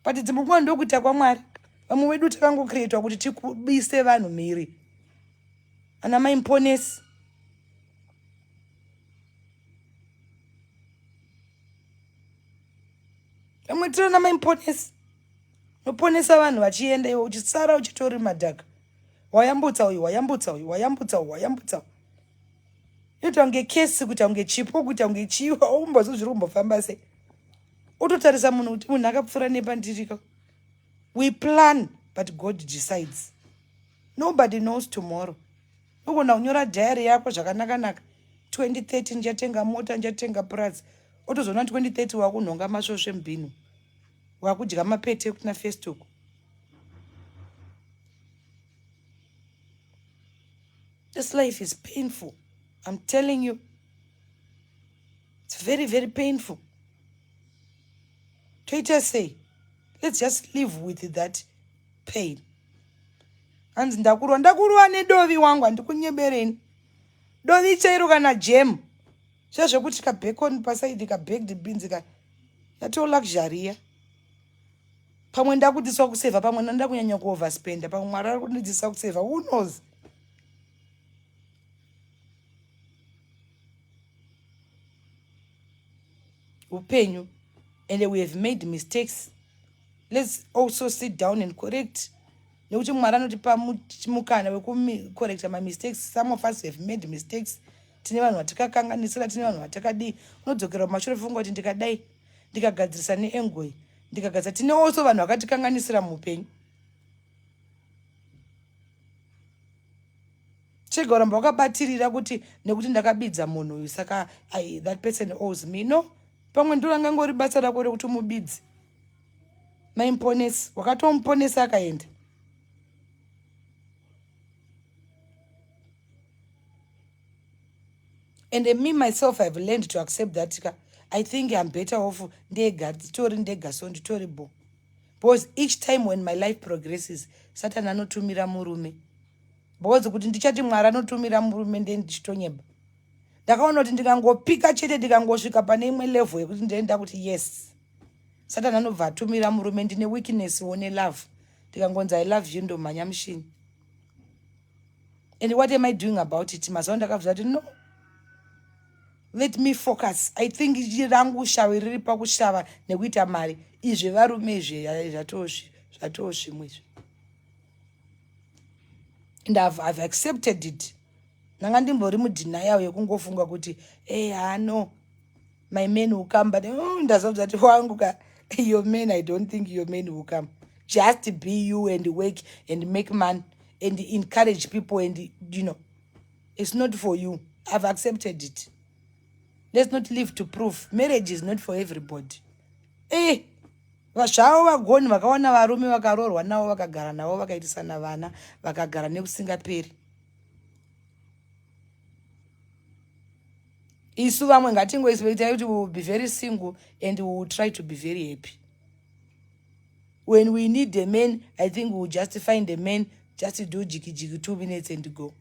But dzimwe nguva ndokuita kwaMwari. Vamwe vedu takangokreatwa kuti tikubise vanhu mhiri. Ana mai mponesi. Vamwe tirona mai mponesi. Noponesa vanhu vachienda iwo uchisara uchitori madhaka. Wayambutsa uyu, wayambutsa uyu, wayambutsa uyu, wayambutsa uyu. Inoita kunge kesi, kuita kunge chipo, kuita kunge chiwa, umbozo zviri kumbofamba sei. Utotarisa munhu kuti munhu akapfura nepandirika. We plan, but God decides. Nobody knows tomorrow. Ugona kunyora diary yako zvakanaka-naka. 2030 ndichatenga mota, ndichatenga purazi. Otozona 2030 wakunhonga masvosve mubhinu. Wakudya mapete kuna Facebook. This life is painful. I'm telling you. It's very, very painful. Twitter say, let's just live with that pain. Hanzi ndakurwa nedovi wangu andikunyebereni. Dovi chairo kana jam. Zvekuti ka bacon pasaidi ka baked beans ka yato luxury. Pamwe ndakudzidziswa kuseva, pamwe ndakunyanya kuoverspenda, pamwe Mwari ari kundidzidzisa kuseva. Who knows? Upenyu, and we have made mistakes. Let's also sit down and correct. Nekuti Mwari anotipa mukana wekucorrecta my mistakes. Some of us have made mistakes. Tine vanhu vatakakanganisira, tine vanhu vatakadii. Unodzokera kumashure funga kuti ndikadai, ndikagadzirisa neengoi, ndikagadzira. Tine also vanhu vakatikanganisira muupenyu. Chega uramba wakabatirira kuti nekuti ndakabidza munhu uyu saka that person owes me. No. Pamwe ndoranga ngori basa rako rekuti mubidzi. Maimponesi, wakatomuponesa akaenda. And me myself, I've learned to accept that. I think I'm better off ndega, so nditori bo. Because each time when my life progresses, Satan anotumira murume. Because kuti ndichati Mwari anotumira murume ndichitonyeba. Ndakaona kuti ndikangopika chete ndikangosvika pane imwe level yekuti ndenda kuti yes. Satan anobva atumira murume ndine weakness one love. Ndikangonza I love you ndomhanya mushini. And what am I doing about it? Mazuva ndakabva kuti no. Let me focus. I think rangu shawi riri pakushava nekuita mari. Izve varume izve zvatoozvimwe. And I've accepted it. Nanga ndimbori mudenial yekungofunga kuti no, my men will come, but ndazobva kuti wangu ka your men, I don't think your men will come. just be you and work and make money and encourage people and, it's not for you. I've accepted it. Let's not live to prove. Marriage is not for everybody. Zvavo vagoni vakaona varume vakarorwa navo vakagara navo vakaitisana vana vakagara nekusingaperi. Isu vamwe ngatingoisveitai kuti we will be very single and we will try to be very happy. When we need a man, I think we will just find a man, just to do jiki jiki 2 minutes and go.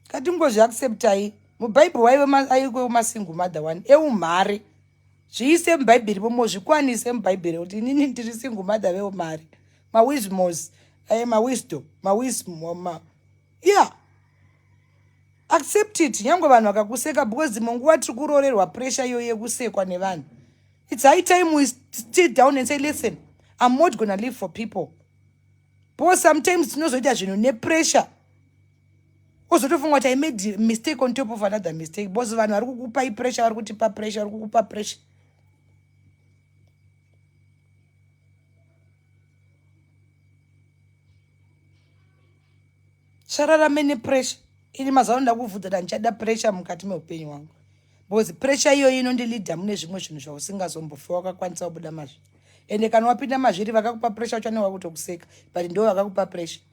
Katingozviacceptai. Mubhaibheri waive masingle mother one. Eumhare. Zviise mubhaibheri pomo zvikwanise mubhaibheri kuti inini ndiri single mother veumhare. Mawisdom. Yeah. Accept it. Nyangwe vanhu vakakuseka because munguva tiri kurorerwa pressure iyo yekusekwa nevanhu. It's high time we sit down and say, listen, I'm not going to live for people. Because sometimes tinozoita zvinhu nepressure. Uzotofunga kuti I made a mistake on top of another mistake. Because vanhu vari kukupai pressure, vari kutipa pressure, vari kukupa pressure. Sararame nepressure. Ini mazuva ndakubvunza kuti ndichada pressure mukati meupenyu hwangu. Because pressure iyoyi inondilidha mune zvimwe zvinhu zvausingazombofewa wakakwanisa kubuda mazviri. Ende kana wapinda mazviri vakakupa pressure uchanenge kutokuseka, but ndo vakakupa pressure.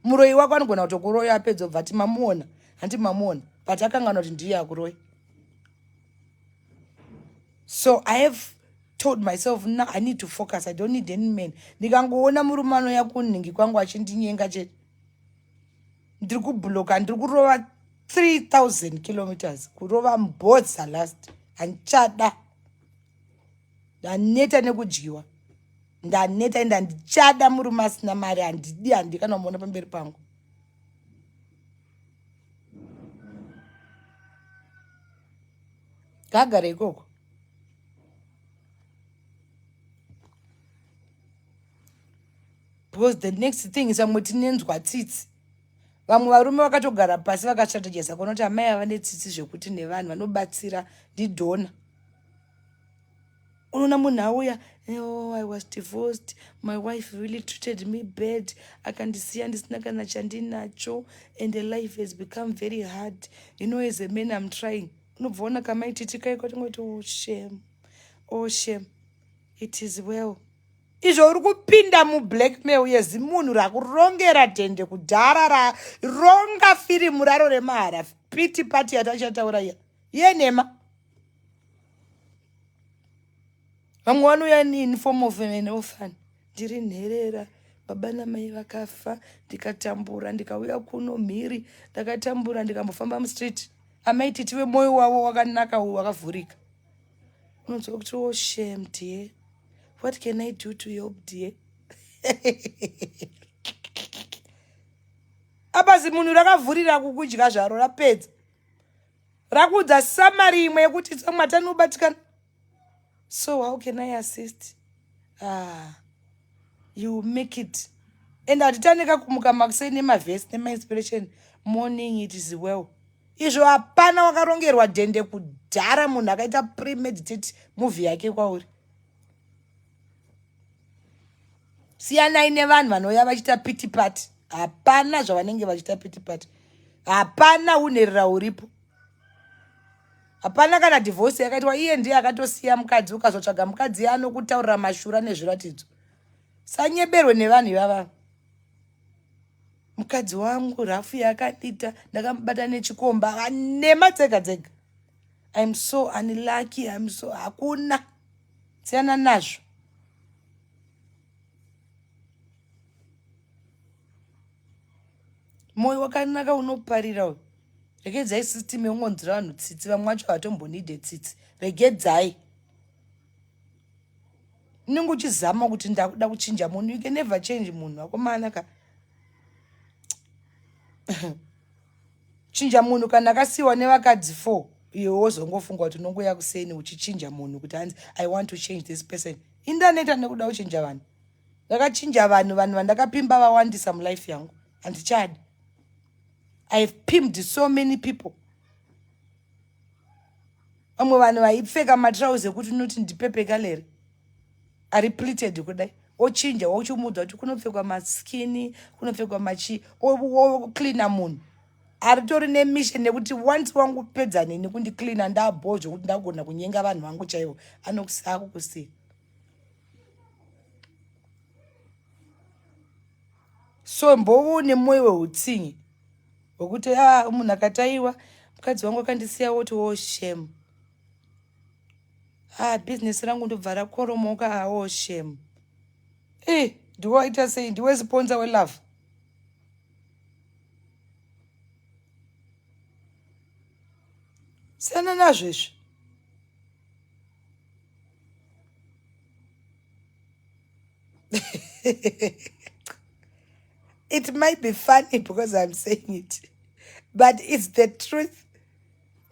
Muroyi wako anogona kutokuroya apedza obva ati mamuona, handi mamuona, but akangana kuti ndiye akuroya. So I have told myself, now I need to focus. I don't need any man. Ndikangoona murume anouya kuningi kwangu achindinyenga chete, ndiri kubloka, ndiri kurova 3,000 kilometers kurova mbodza last. Andichada. Ndaneta nekudyiwa. Ndaneta enda ndichada murume asina mari, handidi, handikanamuona pamberi pangu. Gagara ikoko. Because the next thing is vamwe tinenzwa tsitsi. Vamwe varume vakatogara pasi vakastrategiza kuona kuti amai ava netsitsi zvekuti nevanhu vanobatsira ndidhona. Unoona munhu auya, oh, I was divorced, my wife really treated me bad, akandisiya ndisina kana chandinacho, and the life has become very hard. You know, as a man I'm trying. Unobva ona kaMai Tt kaiko tingoti, oh shame, oh shame, it is well. Izvo uri kupinda mublackmail yezimunhu rakurongera dhende kudhara raronga firimu raro remahara piti pati yatachataura iya yenhema. Vamwe vanouya in form of an orphan. Ndiri nherera, baba namai vakafa, ndikatambura, ndikauya kuno mhiri, ndakatambura, ndikambofamba mustreet. Amai Tt wemoyo wavo wakanaka wakavhurika. Unonzwa kuti oh shame dear. What can I do to help dear? Apazi munhu rakavhurira kukudya zvaro rapedza. Rakuudza samari imwe yekuti tsamwatani ubatikana. So how can I assist? You make it. And atitanika kumuka makusei nemavhesi nemainspiration. Morning it is well. Izvo hapana wakarongerwa dhende kudhara munhu akaita premeditate movie yake kwauri. Siyanai nevanhu vanouya vachita pity party. Hapana zvavanenge vachita pity party. Hapana unherera uripo. Hapana kana divorce yakaitwa iye ndiye akatosiya mukadzi ukazotsvaga mukadzi anokutaurira mashura nezviratidzo. Sanyeberwe nevanhu ivava. Mukadzi wangu rafu yakadita, ndakamubata nechikomba, nema dzega dzega. I'm so unlucky, I'm so hakuna. Siyana nazvo. Moyo wakanaka unoparira uyu. Regedzai system yeungonzira vanhu tsitsi, vamwe vacho havatomboneeded tsitsi. Regedzai. Unenge uchizama kuti ndakuda kuchinja munhu. You can never change munhu. Akomana ka. Chinja munhu kana akasiyiwa nevakadzi 4. Iwe wozongofunga kuti unongoya kuseni uchichinja munhu kuti hanzi I want to change this person. Indaneta nekuda kuchinja vanhu. Ndakachinja vanhu vandakapimba vawandisa mulife yangu. Handichadi. I've pimped so many people. Vamwe vanhu vaipfeka matrauzi ekuti unoti ndipepe gallery. aripleted kudai ochinja ochimudza kuti kunopfekwa maskini kunopfekwa machi ocleana munhu aritori nemission nekuti once wangupedza neni kundicleana ndabo zvokuti ndagona kunyenga vanhu vangu chaivo akukusiya. So mboune mwoyo weutsinye wekuti munhu akataiwa mukadzi wangu akandisiya woti shame. Business rangu ndobva rakoromoka shame. Ndiwaita sei? Ndiwe sponsor welove? Siyana nazvo izvi. It might be funny because I'm saying it, but it's the truth.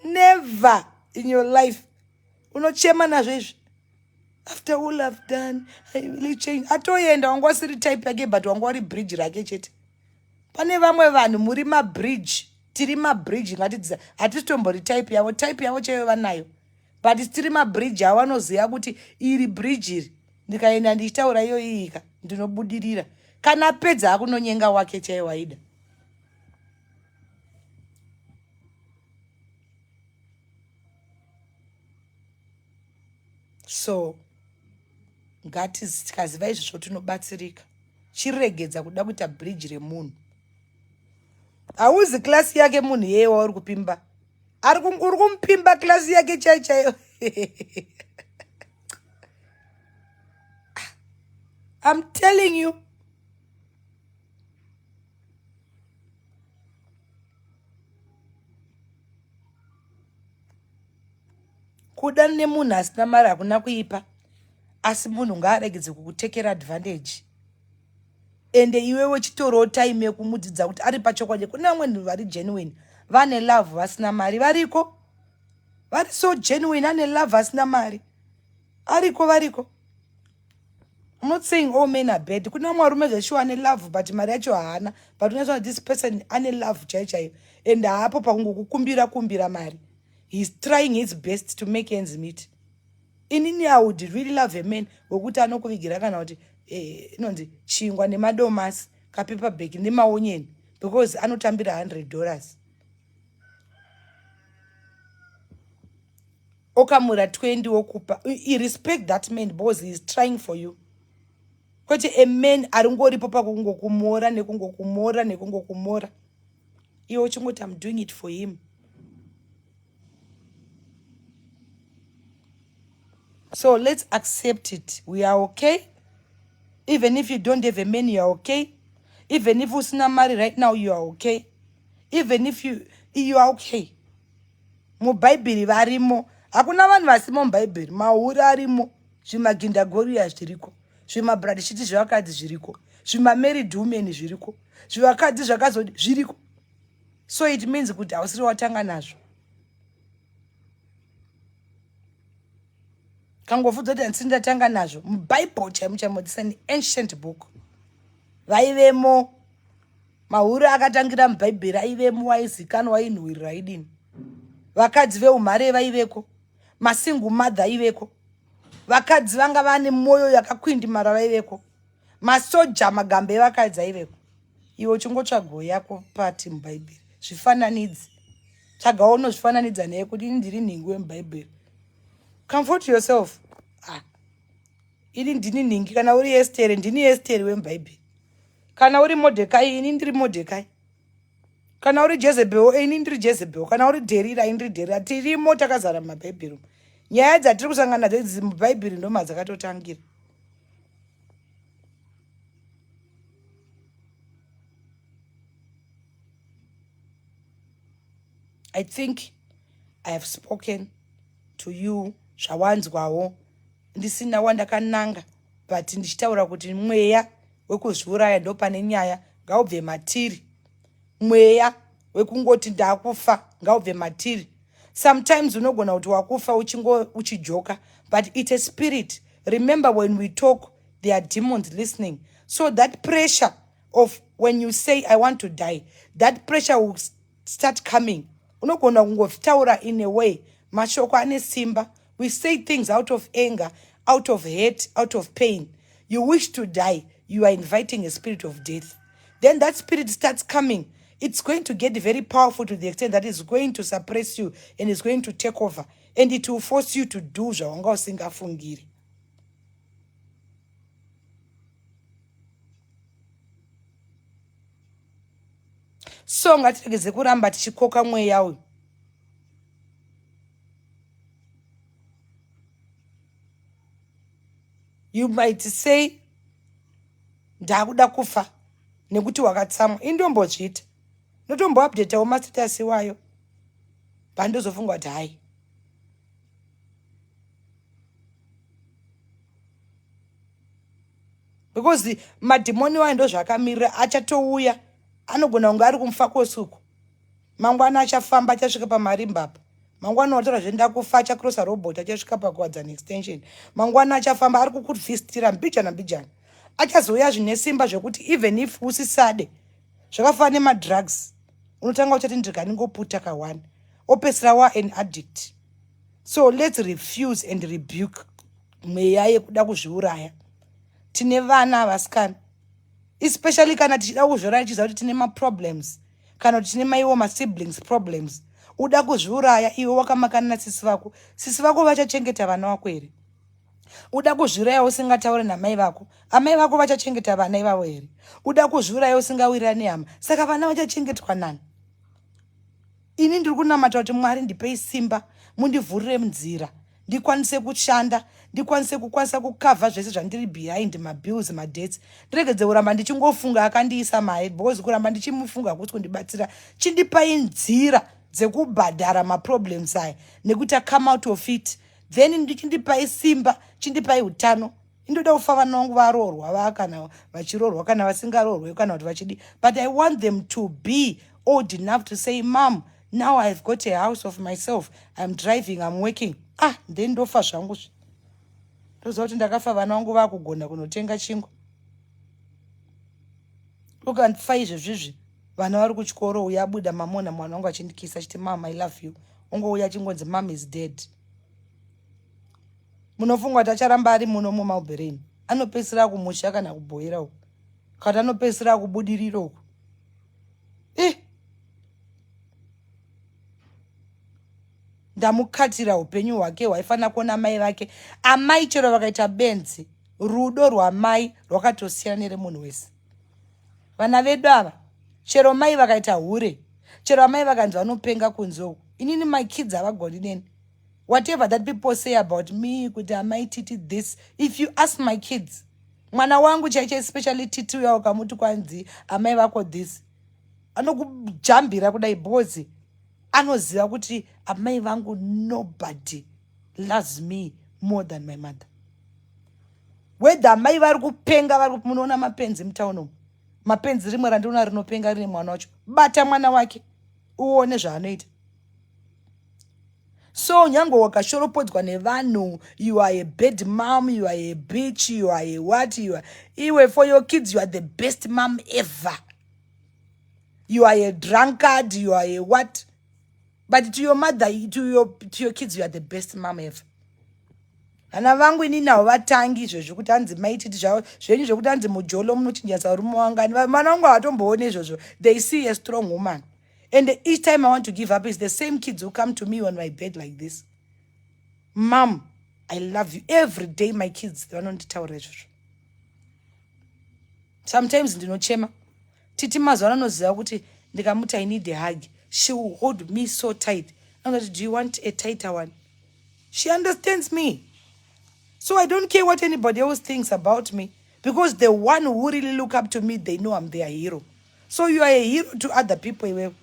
Never in your life unochema nazvo izvi. After all I've done, I really changed. Atoenda wanga wasiri type yake but wanga wari bridge rake chete. Pane vamwe vanhu muri mabridge, tiri mabridge ngatidziza. Hatitombori type yavo chaivo vanayo. But tiri mabridge avanoziva kuti iri bridge iri. Ndikaenda ndichitaura iyo iyika ndinobudirira. Kana pedza akunonyenga wake chaiwo aida. So ngatikaziva izvozvo tinobatsirika. Chiregedza kuda kuita bridge remunhu. Hauzi klasi yake munhu yeye wauri kupimba. Uri kumpimba klasi yake chaiyo. I'm telling you. Kuda nemunhu asina mari hakuna kuipa. Asi munhu ngaaregedze kukutekera advantage. Ende iwewe chitorowo time yekumudzidza kuti ari pachokwadi. Kuna vamwe vanhu vari genuine, vane love vasina mari, variko. Vari so genuine, ane love vasina mari. Variko. I'm not saying all men are bad. Kuna mwarume zveshuwa ane love but mari yacho haana. But unoziva this person ane love chaiyo. And haapo pakungokukumbira mari. He's trying his best to make ends meet. Inini I would really love a man wekuti anokuvigira kana kuti inonzi chingwa nemadomasi kapepa bag nemaonyeni because anotambira $100. Okamura 20 wokupa. You respect that man because he is trying for you. Kwete a man arungoripo pakungokumora nekungokumora. Iwo chingoti I'm doing it for him. So let's accept it. We are okay. Even if you don't have a man, you are okay. Even if usina mari right now, you are okay. Even if you are okay. MuBhayibheri varimo. Hakuna vanhu vasimo muBhayibheri. Mauri arimo. Zvimagindagoriya zviriko. Zvimabhradhishiti zvevakadzi zviriko. Zvimamarried women zviriko. Zvivakadzi zvakazodi zviriko. So it means kuti hausiri watanga nazvo. Kangofunza kuti handisini ndatanga nazvo. MuBhayibheri chaimo this is an ancient book. Vaivemo. Mahuri akatangira muBhayibheri aivemo waizikanwa wainhuhwirira idini. Vakadzi veumhare vaiveko. Masingle mother iveko. Vakadzi vanga vane moyo yakakwindimara vaiveko. Masoja magambe evakadzi aiveko. Iwo chingotsvagawo yako pati muBhayibheri. Zvifananidzi. Tsvagawo unozvifananidza naye kuti ini ndiri nhingi wemuBhayibheri. Comfort yourself. Ini ndini nhingi kana uri Esther ndini Esther wemuBhayibheri. Kana uri Modhekai ini ndiri Modhekai. Kana uri Jezebel ini ndiri Jezebel. Kana uri Dherira ini ndiri Dherira. Tirimo takazara muBhayibheri. Nyaya dzatiri kusangana nadzo idzi muBhayibheri ndo madzakatotangira. I think I have spoken to you zvawanzwawo. Ndisina wandakananga but ndichitaura kuti mweya wekuzviuraya ndo pane nyaya ngaubve matiri. Mweya wekungoti ndakufa ngaubve matiri. Sometimes unogona kuti wakufa uchijoka but it's a spirit. Remember when we talk there are demons listening. So that pressure of when you say I want to die, that pressure will start coming. Unogona kungotaura in a way mashoko ane simba. We say things out of anger out of hate, out of pain, you wish to die, you are inviting a spirit of death. Then that spirit starts coming. It's going to get very powerful to the extent that it's going to suppress you and it's going to take over. And it will force you to do zvawanga usingafungiri. So ngatiregeze kuramba tichikoka mweya uyu. You might say, ndakuda kufa nekuti wakatsamwa. Indombozviita. Notomboupdatewo mastatus wayo. Pandozofunga kuti hai. Because madhimoni wayo ndozvakamirira achatouya. Anogona kunge ari kumfa kosuku. Mangwana achafamba achasvika pamarimba apa. Mangwana watora zvenda kufa achakrosa robot achasvika pakuwadzana extension. Mangwana achafamba ari kukuvhistira mbijana mbijana. Achazouya zvine simba zvokuti even if usisade. Zvakafanana nemadrugs. Unotanga uchati ndingangoputa kawana. Opesera wa an addict. So let's refuse and rebuke mweya yekuda kuzviuraya. Tine vana vasikana. Especially kana tichida kuzviuraya tichiziva kuti tine ma-problems. Kana kuti tine maiwo ma-siblings problems. Uda kuzviuraya iwe wakamakana nasisi vako. Sisi vako vachachengeta vana vako here. Uda kuzviuraya usingataure namai vako. Amai vako vachachengeta vana ivavo here. Uda kuzviuraya usingawirirani nehama. Saka vana vachachengetwa nani? Ini ndiri kunamata kuti Mwari ndipei simba, mundivhurire nzira, ndikwanise kushanda, ndikwanise kukavha zvese zvandiri behind mabills, madebts. Ndiregedze kuramba ndichingofunga akandiisa mai, because kuramba ndichimufunga kuti kundibatsira, chindipai nzira dzekubhadhara maproblems aya, nekuti come out of it. Then ndichindipai simba, chindipai utano. Indoda kufa vana vangu varoorwa, kana vachiroorwa, kana vasingaroorwi, kana kuti vachidi. But I want them to be old enough to say, Mom, now I've got a house of myself. I'm driving, I'm working. Then ndofa zvangu. Ndoziva kuti ndakafa vana vangu vakugona kunotenga chingwa. Ukandifa izvezvizvi, vana vari kuchikoro uyabuda mamona mwana wangu achindikisa achiti Mom, I love you. Ungouya achingonzi Mom is dead. Munofunga kuti acharamba ari muno mumaubhireni. Anopedzisira kumusha kana kubhoira uko. Kana anopedzisira kubudirira uko. Ndamukatira upenyu hwake hwaifana kuona mai vake. Amai chero vakaita benzi, rudo rwamai rwakatosiyana neremunhu wese. Vana vedu ava, chero mai vakaita hure, chero mai vakanzi vanopenga kunze. Inini my kids havagoni neni. Whatever that people say about me, kuti Mai Tt this, if you ask my kids, mwana wangu chaicha especially Titi uya ukamuti kwanzi amai vako this, anokujambira kudai bhozi. Anoziva kuti amai vangu nobody loves me more than my mother. Whether amai vari kupenga vari munoona mapenzi mutauni umu. Mapenzi rimwe randiona rinopenga rine mwana wacho. Bata mwana wake uone zvaanoita. So nyango wakashoropodzwa nevanhu, you are a bad mom, you are a bitch, you are a what, you are. Iwe for your kids you are the best mom ever. You are a drunkard, you are a what? But to your mother, to your kids, you are the best mom ever. Vana vangu ini nawo vatangi izvozvo kuti hanzi Mai Tt zvavo zvenyu zvokuti hanzi mujolo munochinjasa urume wangani. Vana vangu havatombooni izvozvo. They see a strong woman. And each time I want to give up, it's the same kids who come to me on my bed like this. Mom, I love you. Every day my kids, they want to tell me. Sometimes ndinochema. Titi mazuva anoziva kuti ndikamuti I need a hug. She will hold me so tight. I'm like, do you want a tighter one? She understands me. So I don't care what anybody else thinks about me. Because the one who really look up to me, they know I'm their hero. So you are a hero to other people.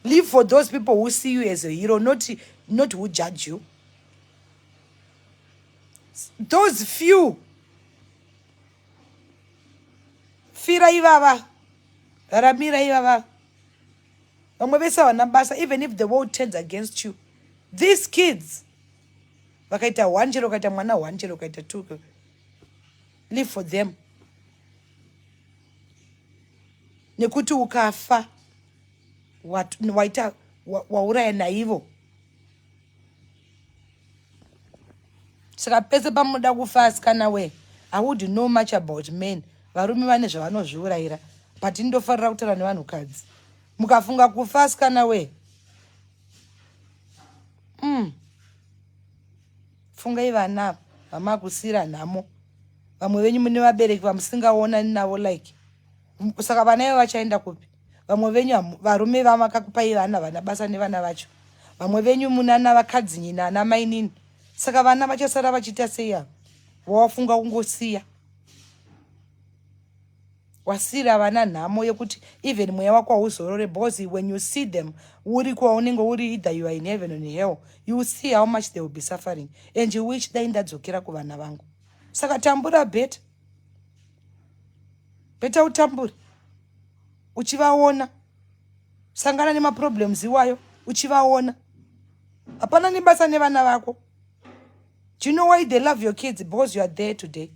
Live for those people who see you as a hero, not who judge you. Those few. Fira ivava. Ramira ivava. Even if the world turns against you, these kids, vakaita one chero kaita mwana one chero kaita two, live for them. Nekuti ukafa waita wauraya naivo. saka pese pamuda kufa asikana we I wouldn't know much about men varume vane zvavanozviurayira but ndofarira kutaura nevanhukadzi mukafunga kufa asikana we fungai vana vamakusira nhamo vamwe venyu mune vabereki vamusingaonani navo like saka vana ivo vachaenda kupi vamwe venyu varume vamakakupai vana vana basa nevana vacho vamwe venyu munana vakadzinyi nana mainini saka vana vachasara vachiita sei avo wawafunga kungosiya wasira vana nhamo yekuti even mweya wako hauzorore because when you see them uri kwaunenge uri either you are in heaven or in hell you will see how much they will be suffering and you wish dai ndadzokera kuvana vangu saka tambura beta utambure uchivaona sangana nemaproblems iwayo uchivaona hapana nebasa nevana vako. Do you know why they love your kids? Because you are there today.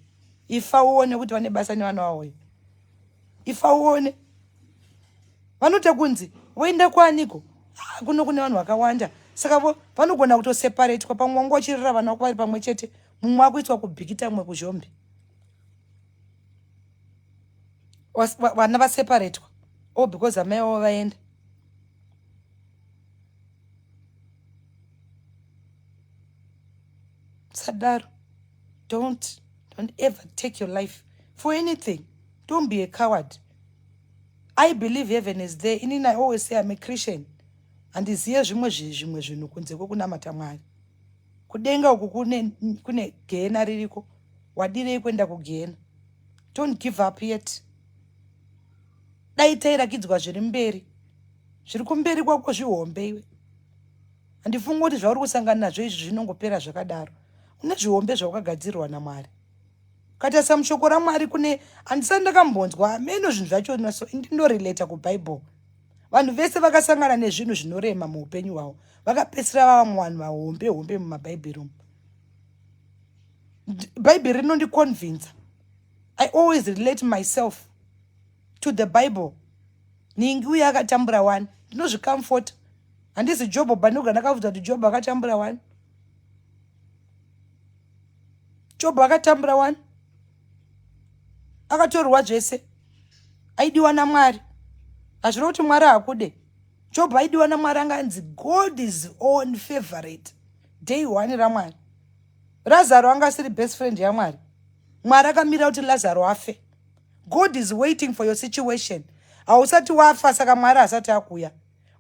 Ifa uone kuti vane basa nevana vavo. Ifa uone vanoita kunzi woenda kwaaniko kuno kune vanhu vakawanda saka vanogona kutoseparatwa pamwe wangu wachirira vana vako vari pamwe chete mumwe akuitwa kubhikita mumwe kuzhombe vana vaseparatwa because amai vavo vaenda. Sadaro, don't ever take your life for anything. Don't be a coward. I believe heaven is there. Inini, I always say I'm a Christian. And is here zvimwe zvinhu kunze kwekunamata Mwari. Kudenga uku kune gehena ririko. Wadirei kuenda kugehena. Don't give up yet. Dai tairakidzwa zviri mberi. Zviri kumberi kwako zvihombe iwe. Handifungi kuti zvauri kusangana nazvo izvi zvinongopera zvakadaro. Une zvihombe zvawakagadzirwa naMwari. Katasa mushoko raMwari kune handisati ndakambonzwa ameno zvinhu zvacho ndindorelata kuBhaibheri. Vanhu vese vakasangana nezvinhu zvinorema muupenyu hwavo vakapedzisira vava vanhu vahombe mumabhaibheri umu. Bhaibheri rinondiconvince. I always relate myself to the Bible. Ningi uye akatambura 1 ndinozvikamfota. Handisi Jobho pandoga ndakabvunza kuti Jobho akatambura 1. Jobho akatambura 1. Akatorwa zvese. Aidiwa naMwari. Hazvino kuti Mwari hakude. Jobho aidiwa naMwari anganzi God is own favorite. Day 1 raMwari. Lazaro anga asiri best friend yaMwari. Mwari akamira kuti Lazaro afe. God is waiting for your situation. Hausati wafa saka Mwari asati akuya.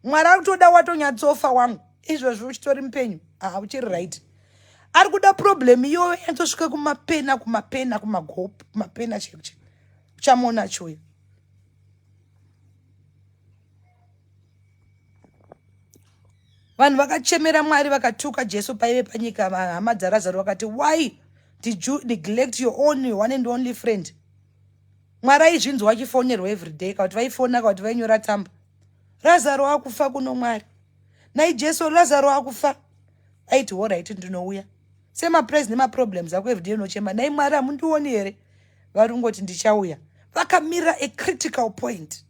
Mwari akutoda watonyatsofa wangu. Izvozvo uchitori mupenyu. Uchiri right. Ari kuda problem iyo yantosvika kumapena kumagopu kumapena chekuche uchamona choyo. Vanhu vakachemera Mwari vakatuka Jesu paive panyika. Hama dzaLazaro vakati, why did you neglect your one and only friend? Mwari aizvinzwa achifonerwa every day kuti vaifona kuti vainyora tsamba. Lazaro akufa kuno Mwari. Nai Jesu Lazaro akufa. Aiti alright ndinouya. Sema praise nemaproblems ako everyday unochema. Nai Mwari hamundioni here? Varungoti ndichauya. Vakamira a critical point.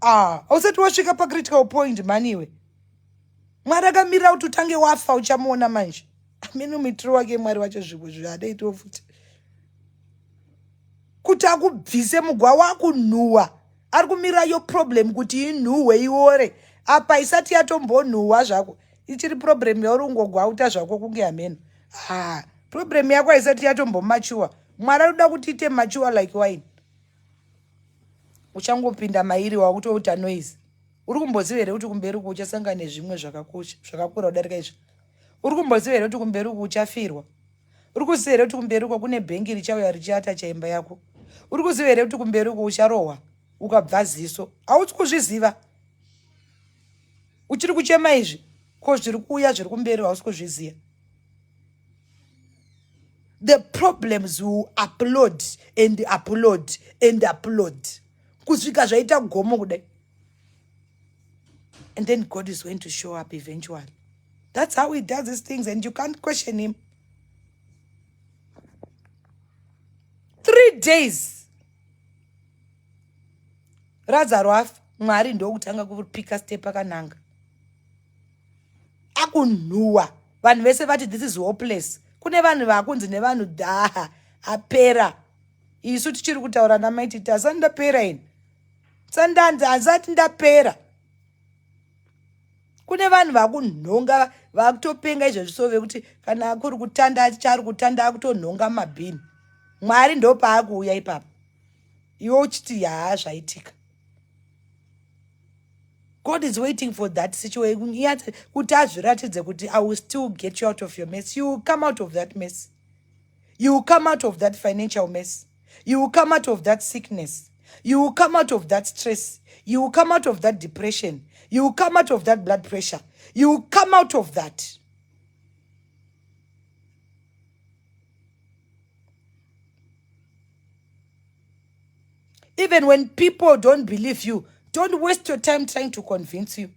Hausati wasvika pacritical point maniwe. Mwari akamira kuti utange wafa uchamuona manje. Ameno mitiro wake Mwari wacho zvipo zvadaitwa futi. Kuti akubvise mugwa wakunhuhwa. Ari kumira yo problem kuti inhuhwe iore. Apa isati yatombonhuhwa zvako. Ichiri problem yauri ungogwauta zvako kunge ameno. Problem yako isati yatombomachuwa. Mwari anoda kuti ite machuwa like wine. Uchangopinda mairi wakutouta noise. Uri kumboziva here kuti kumberi uku uchasangana nezvimwe zvakakosha zvakakura kudarika izvi. Uri kumboziva here kuti kumberi uku uchafirwa. Uri kuziva here kuti kumberi uku kune bhengi richauya richiata chaimba yako. Uri kuziva here kuti kumberi uku ucharohwa ukabva ziso. Hausi kuzviziva. Uchiri kuchema izvi ko zviri kuuya zviri kumberi hausi kuzviziva. The problems will upload and upload and upload. Kusvika zvaita gomo kudai. And then God is going to show up eventually. That's how he does these things and you can't question him. 3 days. Lazaro afa. Mwari ndokutanga kupika step akananga. Akunhuhwa. vanhu vese vati this is hopeless. Kune vanhu vakunzi nevanhu daha apera. Isu tichiri kutaura naMai Tt asati ndapera ini. Sandanzi asati ndapera. Kune vanhu vakunhonga vakutopenga izvo zvisove kuti kana kuri kutanda achari kutanda akutonhonga mabhini. Mwari ndo paakuuya ipapo. Iwe uchiti yaa zvaitika. God is waiting for that situation. Kuti azviratidze kuti I will still get you out of your mess. You will come out of that mess. You will come out of that financial mess. You will come out of that sickness. You will come out of that stress. You will come out of that depression. You will come out of that blood pressure. You will come out of that. Even when people don't believe you, don't waste your time trying to convince you.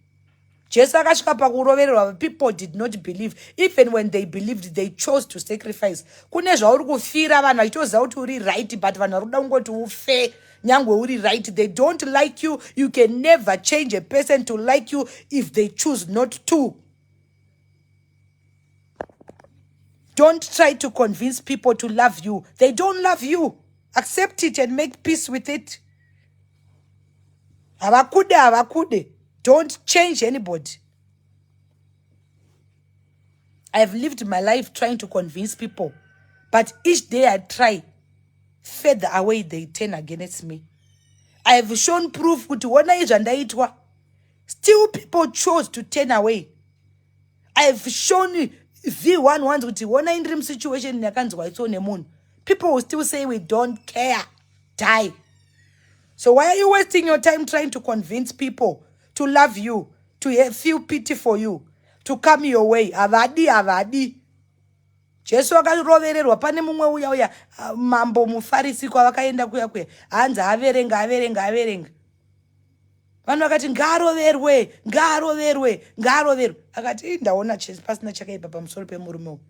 People did not believe. Even when they believed, they chose to sacrifice. Kune zvauri kufira vanhu vachitoziva kuti uri right, but vanhu vari kuda kungoti ufe nyangwe uri right. They don't like you. You can never change a person to like you if they choose not to. Don't try to convince people to love you. They don't love you. Accept it and make peace with it. Havakude. Don't change anybody. I have lived my life trying to convince people. But each day I try, further away they turn against me. I have shown proof kuti wona izvandaitwa. Still people chose to turn away. I have shown V1 ones kuti wona interim situation yakanzwa itso nemunhu. People will still say we don't care. Die. So why are you wasting your time trying to convince people to love you, to feel pity for you, to come your way? Avadi. Jesu akarovererwa pane mumwe uya mambo mufarisi kwavakaenda kuya hanzi averenga. Vanhu vakati ngaroverwe. Akati ndaona pasina chakaipa pamusoro pemurume uyu.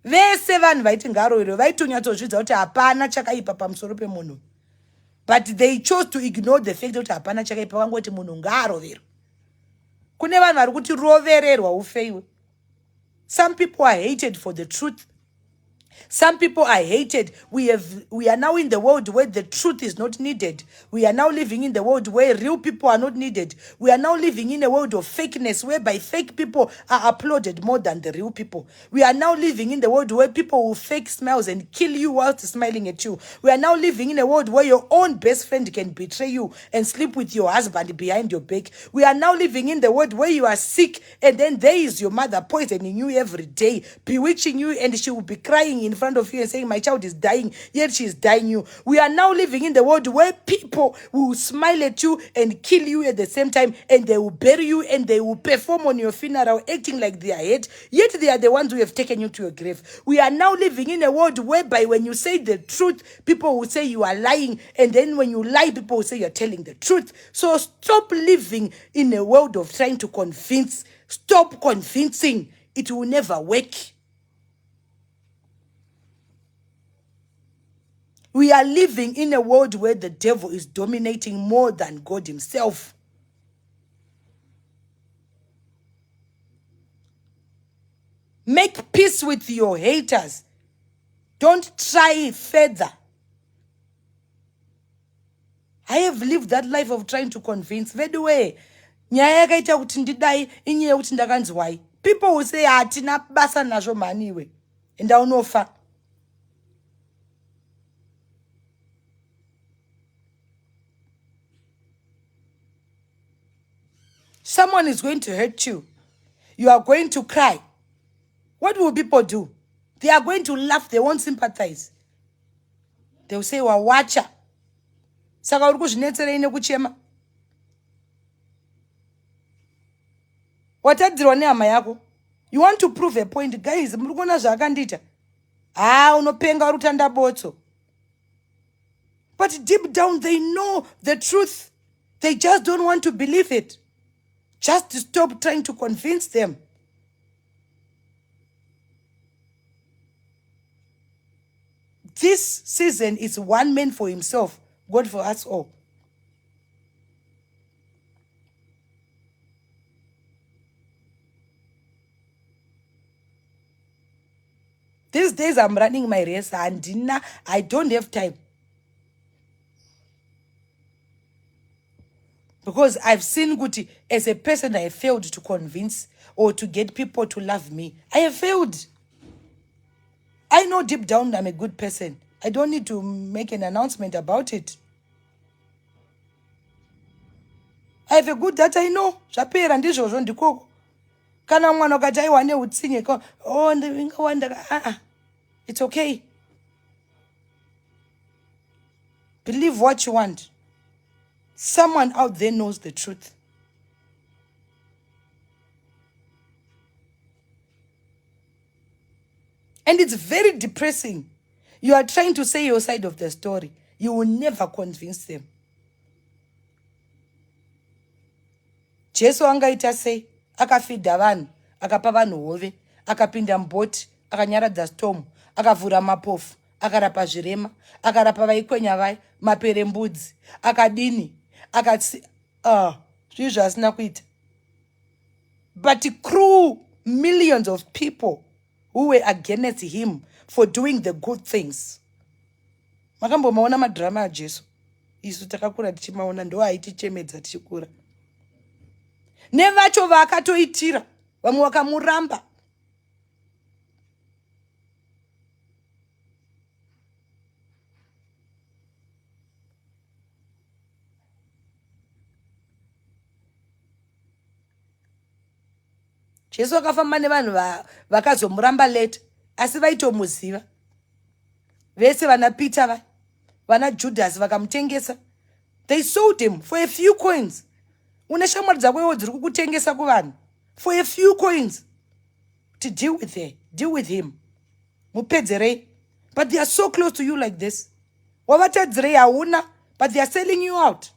Vese vanhu vaiti ngaroverwe vaitonyatsodzidza kuti hapana chakaipa pamusoro pemunhu. But they chose to ignore the fact that hapana chakaipa, vangoti munhu ngaaroverwe. Kune vanhu vari kuti rovererwa ufeiwe. Some people are hated for the truth. Some people are hated. We are now in the world where the truth is not needed. We are now living in the world where real people are not needed. We are now living in a world of fakeness whereby fake people are applauded more than the real people. We are now living in the world where people will fake smiles and kill you whilst smiling at you. We are now living in a world where your own best friend can betray you and sleep with your husband behind your back. We are now living in the world where you are sick and then there is your mother poisoning you every day, bewitching you, and she will be crying in front of you and saying, my child is dying, yet she is dying you. We are now living in the world where people will smile at you and kill you at the same time, and they will bury you and they will perform on your funeral acting like they are dead, yet they are the ones who have taken you to your grave. We are now living in a world whereby when you say the truth, people will say you are lying, and then when you lie, people will say you are telling the truth. So stop living in a world of trying to convince. Stop convincing. It will never work. We are living in a world where the devil is dominating more than God himself. Make peace with your haters. Don't try further. I have lived that life of trying to convince. By the way, people will say, "Atina basa nazo maniwe," and I know fa. Someone is going to hurt you. You are going to cry. What will people do? They are going to laugh. They won't sympathize. They will say, "Wawacha." Saka uri kuzvinetsera ine kuchema. Watadzirwa nehama yako. You want to prove a point, guys. Muri kuona zvakandita. Unopenga uri kutandabotso. But deep down they know the truth. They just don't want to believe it. Just stop trying to convince them. This season is one man for himself, God for us all. These days I'm running my race and I don't have time. Because I've seen Guti as a person I failed to convince or to get people to love me. I have failed. I know deep down I'm a good person. I don't need to make an announcement about it. I have a good that I know. Zvapera ndizvozvo ndikoko. Kana mwana ukati aiwa neutsinye oh ndingawanda it's okay. Believe what you want. Someone out there knows the truth. And it's very depressing. You are trying to say your side of the story. You will never convince them. Jesu angaita sei? Akafidha vanhu, akapa vanhu hove, akapinda mubhoti, akanyaradza storm, akavhura mapofu, akarapa zvirema, akarapa vaikwenya vai, maperembudzi, akadini, akatsi zvizvo asina kuita. But crew millions of people who were against him for doing the good things. Makambomaona madrama aJesu? Isu takakura tichimaona, ndo aitichemedza tichikura. Nevacho vaakatoitira, vamwe vakamuramba. Jesu akafamba nevanhu vakazomuramba late, asi vaitomuziva. Vese vana Peter vana Judas vakamutengesa. They sold him for a few coins. Une shamwari dzakwewo dziri kukutengesa kuvanhu for a few coins. To deal with him. Mupedzerei. But they are so close to you like this. Wavatadzirei hauna, but they are selling you out.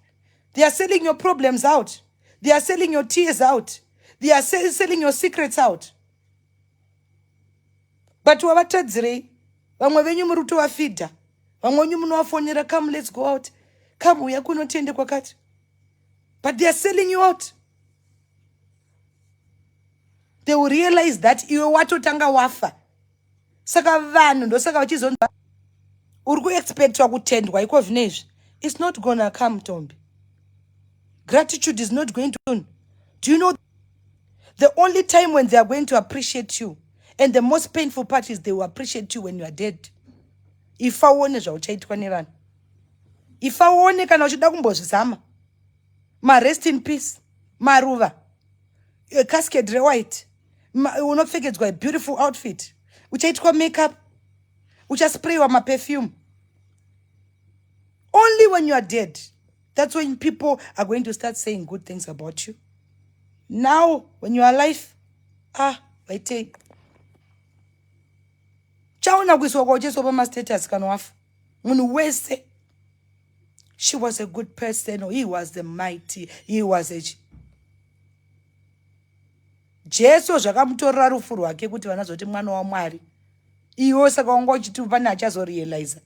They are selling your problems out. They are selling your tears out. They are selling your secrets out. But wavatadzirei. Vamwe venyu muri kutovafidha. Vamwe venyu munovafonera, come let's go out. Come uya kunotiende kwakati. But they are selling you out. They will realize that iwe watotanga wafa. Saka vanhu ndosaka vachizonzi uri kuexpectwa kutendwa iko zvinezvi. It's not gonna come, Tombi. Gratitude is not going to come. Do you know the only time when they are going to appreciate you, and the most painful part is they will appreciate you when you are dead. If I want zvauchaitwa nevanhu. If I want kana uchida kumbozvizama. Rest in peace. Maruva. A casket white. Unopfekedzwa a beautiful outfit. Uchaitwa makeup. Uchasprayiwa perfume. Only when you are dead. That's when people are going to start saying good things about you. Now, when you are alive, vaitei. Chaona kuiswa kwaJesu pamastatus kana wafa. Munhu wese. She was a good person, or he was the mighty, he was a... Jesu zvakamutorera rufu rwake kuti vanazoti mwana waMwari. Iwo saka wanga uchiti pane achazorealiza.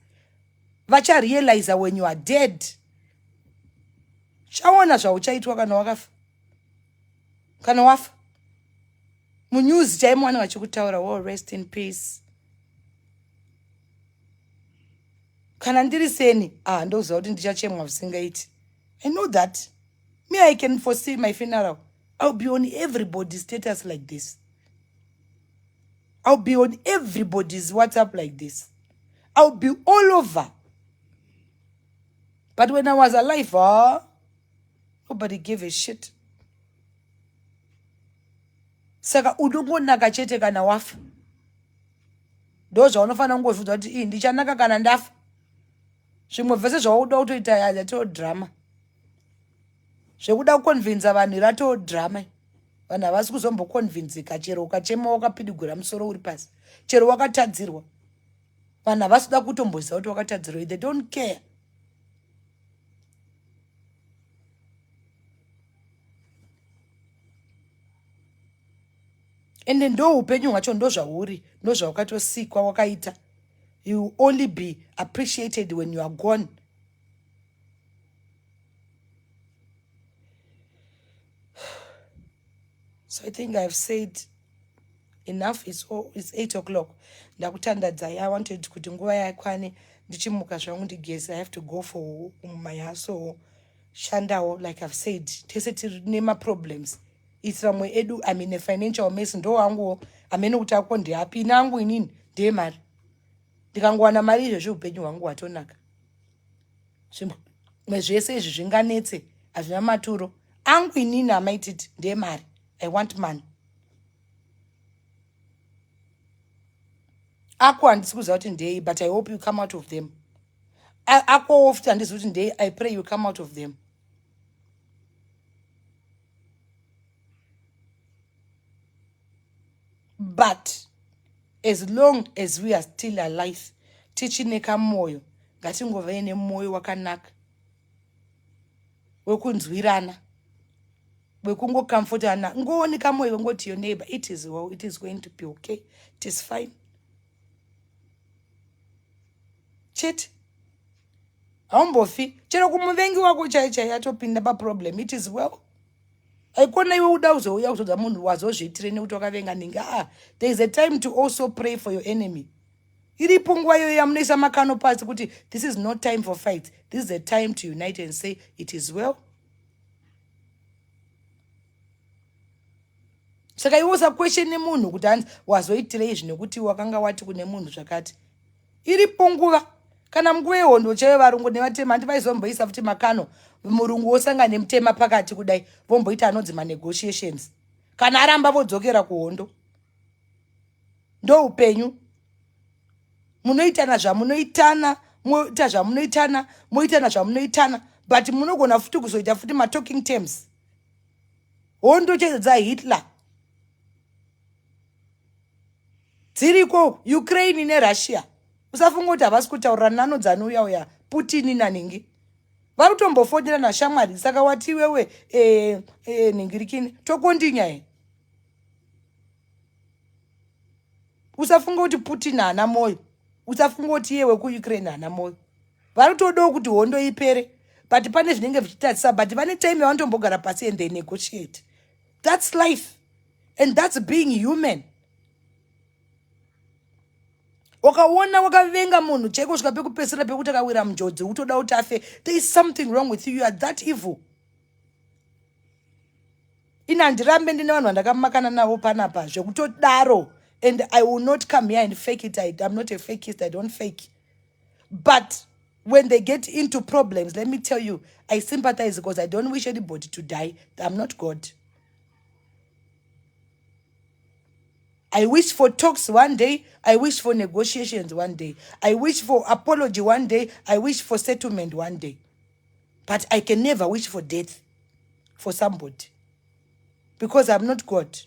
Vacharealiza when you are dead. Chaona zvauchaitwa kana wakafa. Kana wafa. Munews chaimwana vachikutaura, oh, rest in peace. Kana ndiri seni, ndoziva kuti ndichachemwa zvisingaiti. I know that. Me, I can foresee my funeral. I'll be on everybody's status like this. I'll be on everybody's WhatsApp like this. I'll be all over. But when I was alive, nobody gave a shit. Saka unongonaka chete kana wafa. Ndo zvaunofana kungozvidza kuti ndichanaka kana ndafa. Zvimwe vhese zvauda kutoita yato drama. Zvekuda kuconvinza vanhu rato drama. Vanhu havasi kuzomboconvinzika chero ukachema wakapidigura musoro uri pasi. Chero wakatadzirwa. Vanhu havasi kuda kutomboziva kuti wakatadzirwa. They don't care. Ende ndo upenyu hwacho ndo zvauri, ndo zvawakatosikwa wakaita. You will only be appreciated when you are gone. So I think I've said enough, it's 8 o'clock. Ndakutandadza. I wanted kuti nguva yakwane ndichimuka zvangu ndigeze. I have to go for my hustle. Shandawo, like I've said, tese tine problems. It's ramwe edu, I'm in a financial mess. Ndo wangu, ameno kutako ndi happy. Nangu inini, de mari. Ndikangowana mari izvozvo upenyu hwangu hwatonaka. Zvese izvi zvinganetse hazvina maturo. Angu inini Mai Tt ndeye mari. I want money. Ako handisi kuziva kuti ndei, but I hope you come out of them. Ako often handisi kuti ndei, I pray you come out of them. But as long as we are still alive, tichine kamoyo, ngatingove nemoyo wakanaka, wekunzwirana, wekungokomfortana. Ngooni kamoyo ngo to your neighbor, it is well, it is going to be okay, it is fine. Chete haumbofi, chero kumuvengi wako chaichai atopinda paproblem, it is well. Aikona iwe uda uzouya kutodza munhu wazozviitire nekuti wakavenga ninge. There is a time to also pray for your enemy. Iripo nguva iyoyo yamunoisa makano pasi kuti this is not time for fights. This is a time to unite and say it is well. Saka iwe usaquestione munhu kuti hanzi wazoitirei zvinekuti wakanga wati kune munhu zvakati. Iripo nguva. Kana munguva yehondo chaive varungu nevatema handivaizomboisa futi makano murungu wosangana nemutema pakati kudai vomboita anonzi manegotiations. Kana aramba vodzokera kuhondo. Ndo upenyu. Munoitana zvamunoitana, moita zvamunoitana, moitana zvamunoitana, but munogona futi kuzoita futi talking terms. Hondo chaidzo dzaHitler dziriko, Ukraine neRussia. Usafunga kuti havasi kutaurira nanodzana uya Putin naningi. Vari kutombofonderana shamwari. Saka wati wewe ningirikini tokondinya. Usafunga kuti Putin haana moyo. Usafunga kuti yewe kuUkraine haana moyo. Vari kutodawo kuti hondo ipere. But pane zvinenge zvichitarisa, but vane time yavanotombogara pasi and they negotiate. That's life. And that's being human. Wakaona wakavenga munhu chaiko svika pekupesera pekuti akawira munjodzi utoda kuti afe. There is something wrong with you. You are that evil. Ina handirambe ndine vanhu vandakamakana navo panapa zvekutodaro. And I will not come here and fake it. I'm not a fakeist. I don't fake. But when they get into problems, let me tell you, I sympathize because I don't wish anybody to die. I'm not God. I wish for talks one day. I wish for negotiations one day. I wish for apology one day. I wish for settlement one day. But I can never wish for death for somebody. Because I'm not God.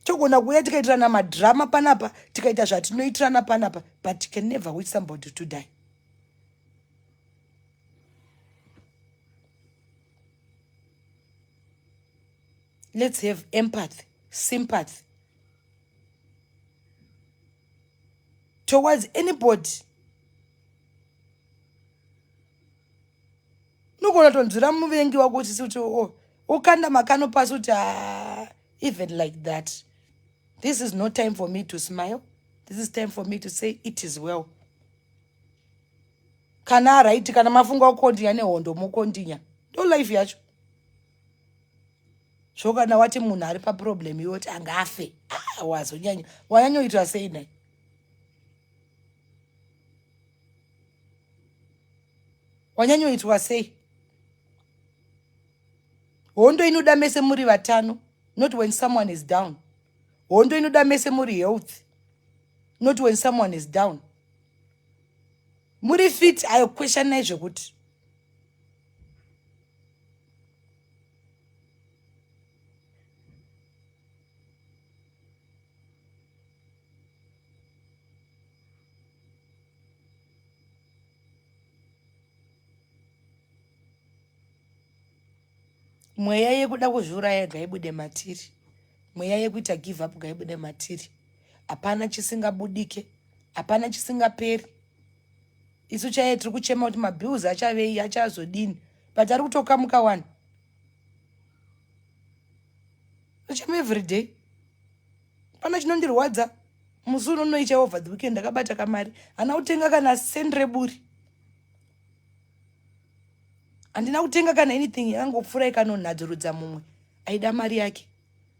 Togona kuya tikaitirana madrama panapa, tikaita zvatinoitirana panapa, but you can never wish somebody to die. Let's have empathy, sympathy towards anybody. Nogona tonzira muvengi wako kuti ukanda makano pasi kuti even like that. This is no time for me to smile. This is time for me to say it is well. Kana right, kana mafunga ukondinya nehondo mukondinya. Don't life yacho. Zvokana wati munhu ari paproblem yoti angafe. Wazonyanya. Wanyanyoitwa sei nai? Wanyanyoitwa sei? Hondo inoda mese muri vatano, not when someone is down. Hondo inoda mese muri health, not when someone is down. Muri fit ayo question nezvo kuti. Mweya yekuda kuzviuraya ngaibude matiri. Mweya yekuita give up ngaibude matiri. Hapana chisingabudike, hapana chisingaperi. Isu chaiye tiri kuchema kuti mabills achavei achazodini, but ari kutokamuka wani. Richam every day. Pana chinondirwadza musi unonoita over the weekend ndakabata kamari hana kutenga kana sendreburi handina kutenga kana anything yakangopfuura ikanonhadzurudza mumwe aida mari yake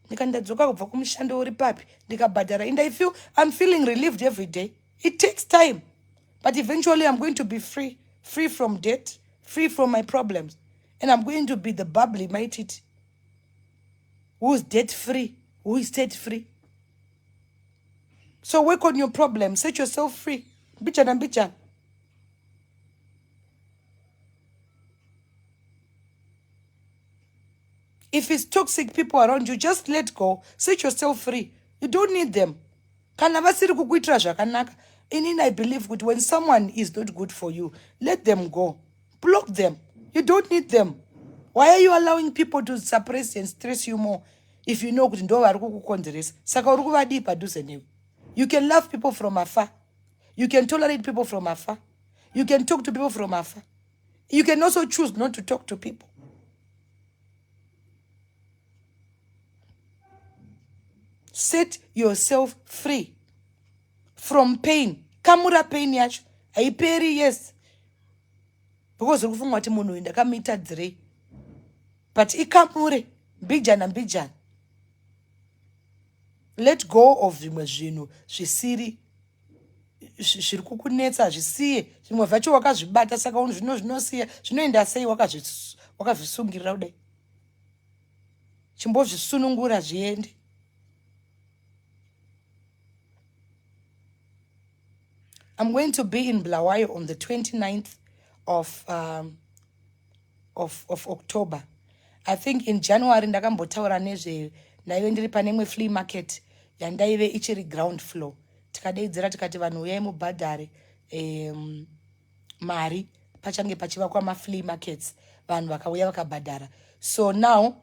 ndikandadzoka kubva kumushando uri papi ndikabhadhara and I'm feeling relieved every day. It takes time but eventually I'm going to be free from debt, free from my problems, and I'm going to be the bubbly Mai Tt who is debt free, who is debt free. So work on your problem. Set yourself free. Bichana bichana. If it's toxic people around you, just let go. Set yourself free. You don't need them. Kana vasiri kukuitira zvakanaka. I believe that when someone is not good for you, let them go. Block them. You don't need them. Why are you allowing people to suppress and stress you more if you know kuti ndo vari kukukonzeresa? Saka uri kuvadii padhuze newe. You can love people from afar. You can tolerate people from afar. You can talk to people from afar. You can also choose not to talk to people. Set yourself free from pain. Kamura pain yacho. Haiperi, yes. Because ukufunga kuti munhu uyu ndakamuitadzirei. But ikamure mbijana mbijana. Let go of zvimwe zvinhu zvisiri zviri kukunetsa zvisiye. Zvimwe zvacho wakazvibata saka unhu zvinosiya zvinoenda sei wakazvisungirira kudai. Chimbozvisunungura zviende. I'm going to be in Bulawayo on the 29th of October. I think in January ndakambotaura nezve naive ndiri pane imwe flea market yandaive ichiri ground floor. Tikadaidzira tikati vanhu uyai mubhadhare mari pachange pachivakwa maflea markets. Vanhu vakauya vakabhadhara. So now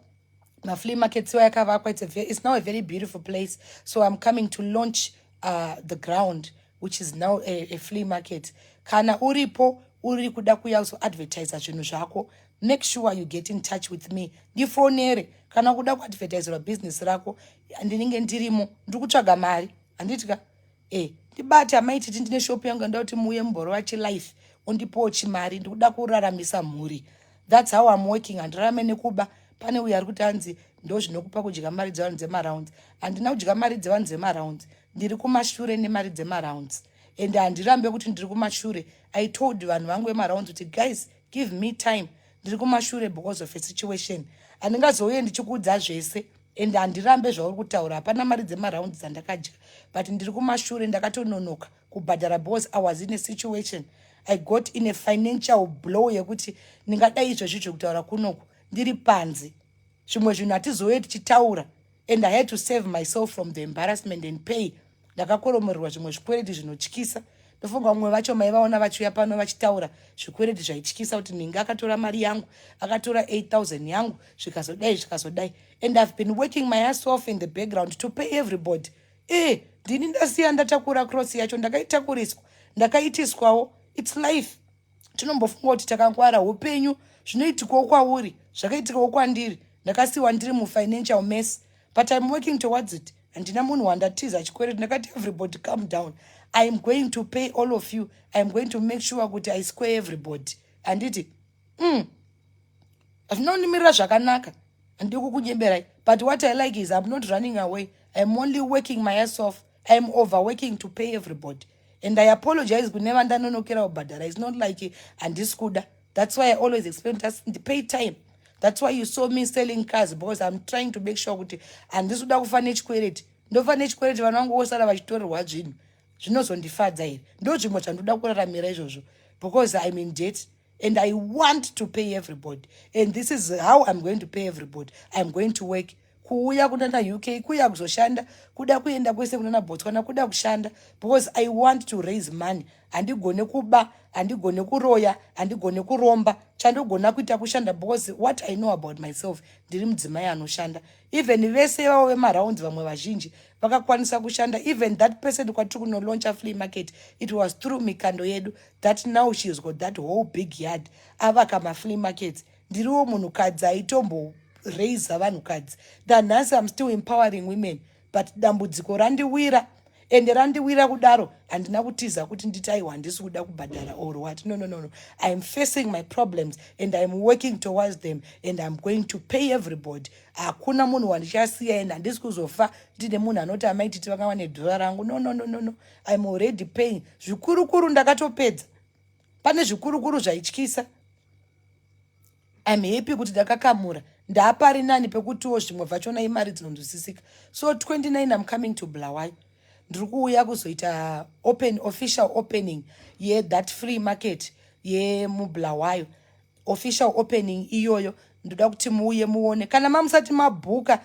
my flea market yakavakwa, it's now a very beautiful place. So I'm coming to launch the ground, which is now a flea market. Kana uripo uri kuda kuya also advertise zvinhu zvako, make sure you get in touch with me. Ndifonere kana kuda kuadvertise business rako ndinenge ndirimo ndiri kutsvaga mari handitika ndibata Mai Tt ndine shop yangu ndauti muye mboro wachi life undipowo chimari ndikuda kuraramisa mhuri. That's how I'm working. Andirarame nekuba pane uyo ari kuti anzi ndo zvinokupa kudya mari dzevanhu dzemarounds. Handina kudya mari dzevanhu dzemarounds. Ndiri kumashure nemari dzemarounds. And handirambe kuti ndiri kumashure. I told vanhu vangu vemarounds kuti guys, give me time. Ndiri kumashure because of a situation. Handingazouye ndichikuudza zvese. And handirambe zvauri kutaura. Hapana mari dzemarounds dzandakadya. But ndiri kumashure ndakatononoka kubhadhara because I was in a situation. I got in a financial blow yekuti ndingadai izvezvi zvekutaura kunoku ndiri panze. Zvimwe zvinhu hatizoye tichitaura. And I had to save myself from the embarrassment and pay. Ndakakoromerwa zvimwe zvikwereti zvinotyisa. Ndofunga vamwe vacho maivaona vachiuya pano vachitaura zvikwereti zvaityisa kuti ninga akatora mari yangu, akatora 8,000 yangu, zvikazodai zvikazodai. And I've been working my ass off in the background to pay everybody. Ndini ndasiya ndatakura cross yacho ndakaitakuriswa, ndakaitiswawo. It's life. Tinombofunga kuti takangwara upenyu zvinoitikawo kwauri, zvakaitikawo kwandiri. Ndakasiwa ndiri mufinancial mess, but I'm working towards it. Handina munhu wandatiza chikwereti, ndakati everybody calm down. I'm going to pay all of you. I'm going to make sure kuti I square everybody. Handiti zvinonimirira zvakanaka. Handiri kukunyeberai. But what I like is I'm not running away. I'm only working my ass off. I'm overworking to pay everybody. And I apologize kuneva ndanonokera kubhadhara. It's not like handisikuda. That's why I always explain to pay time. That's why you saw me selling cars, because I'm trying to make sure kuti handisuda kufa nechikwereti. Ndofa nechikwereti vanhu vangu vosara vachitorerwa zvinhu zvinozondifadza here. Ndo zvimwe zvandoda kuraramira izvozvo, because I'm in debt and I want to pay everybody. And this is how I'm going to pay everybody. I'm going to work. Kuuya kunana UK, kuya kuzoshanda, kuda kuenda kwese kunana Botswana, kuda kushanda, because I want to raise money. Handigone kuba, handigone kuroya, handigone kuromba, chandogona kuita kushanda, because what I know about myself, ndiri mudzimai anoshanda. Even vese vavo vemarounds vamwe vazhinji vakakwanisa kushanda. Even that person kwatiri kunolauncha flea market, it was through mikando yedu that now she's got that whole big yard avaka maflea markets. Ndiriwo munhukadzi aitombo raise vanhukadzi. Danhasi I'm still empowering women, but dambudziko randiwira ende randiwira kudaro handina kutiza kuti nditi aiwa handisi kuda kubhadhara or what. No. I am facing my problems and I am working towards them and I'm going to pay everybody. Hakuna munhu wandichasiya and handisi kuzofa ndine munhu anoti Mai Tt vangava nedhora rangu. No. I'm already paying. Zvikurukuru ndakatopedza. Pane zvikurukuru zvaityisa. I'm happy kuti ndakakamura. Ndapari nani pekutiwo zvimwe zvachona imari dzinonzwisisika. So 29 I'm coming to Bulawayo. Ndiri kuuya kuzoita official opening that free market mubulawayo. Official opening iyoyo ndoda kuti muuye muone. Kana mamusati mabhuka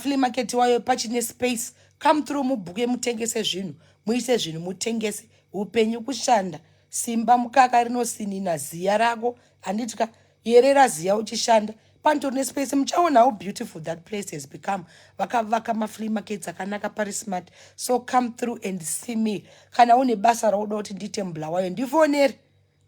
free market wayo pachine space, come through mubhuke mutengese zvinhu, muise zvinhu mutengese. Upenyu kushanda, simba mukaka rinosinina ziya rako, handitika yerera ziya uchishanda. Pantori space, muchaona how beautiful that place has become. Vakavaka mafree markets akanaka pari smart. So come through and see me. Kana une basa rauda kuti ndite mubulawayo ndifonere.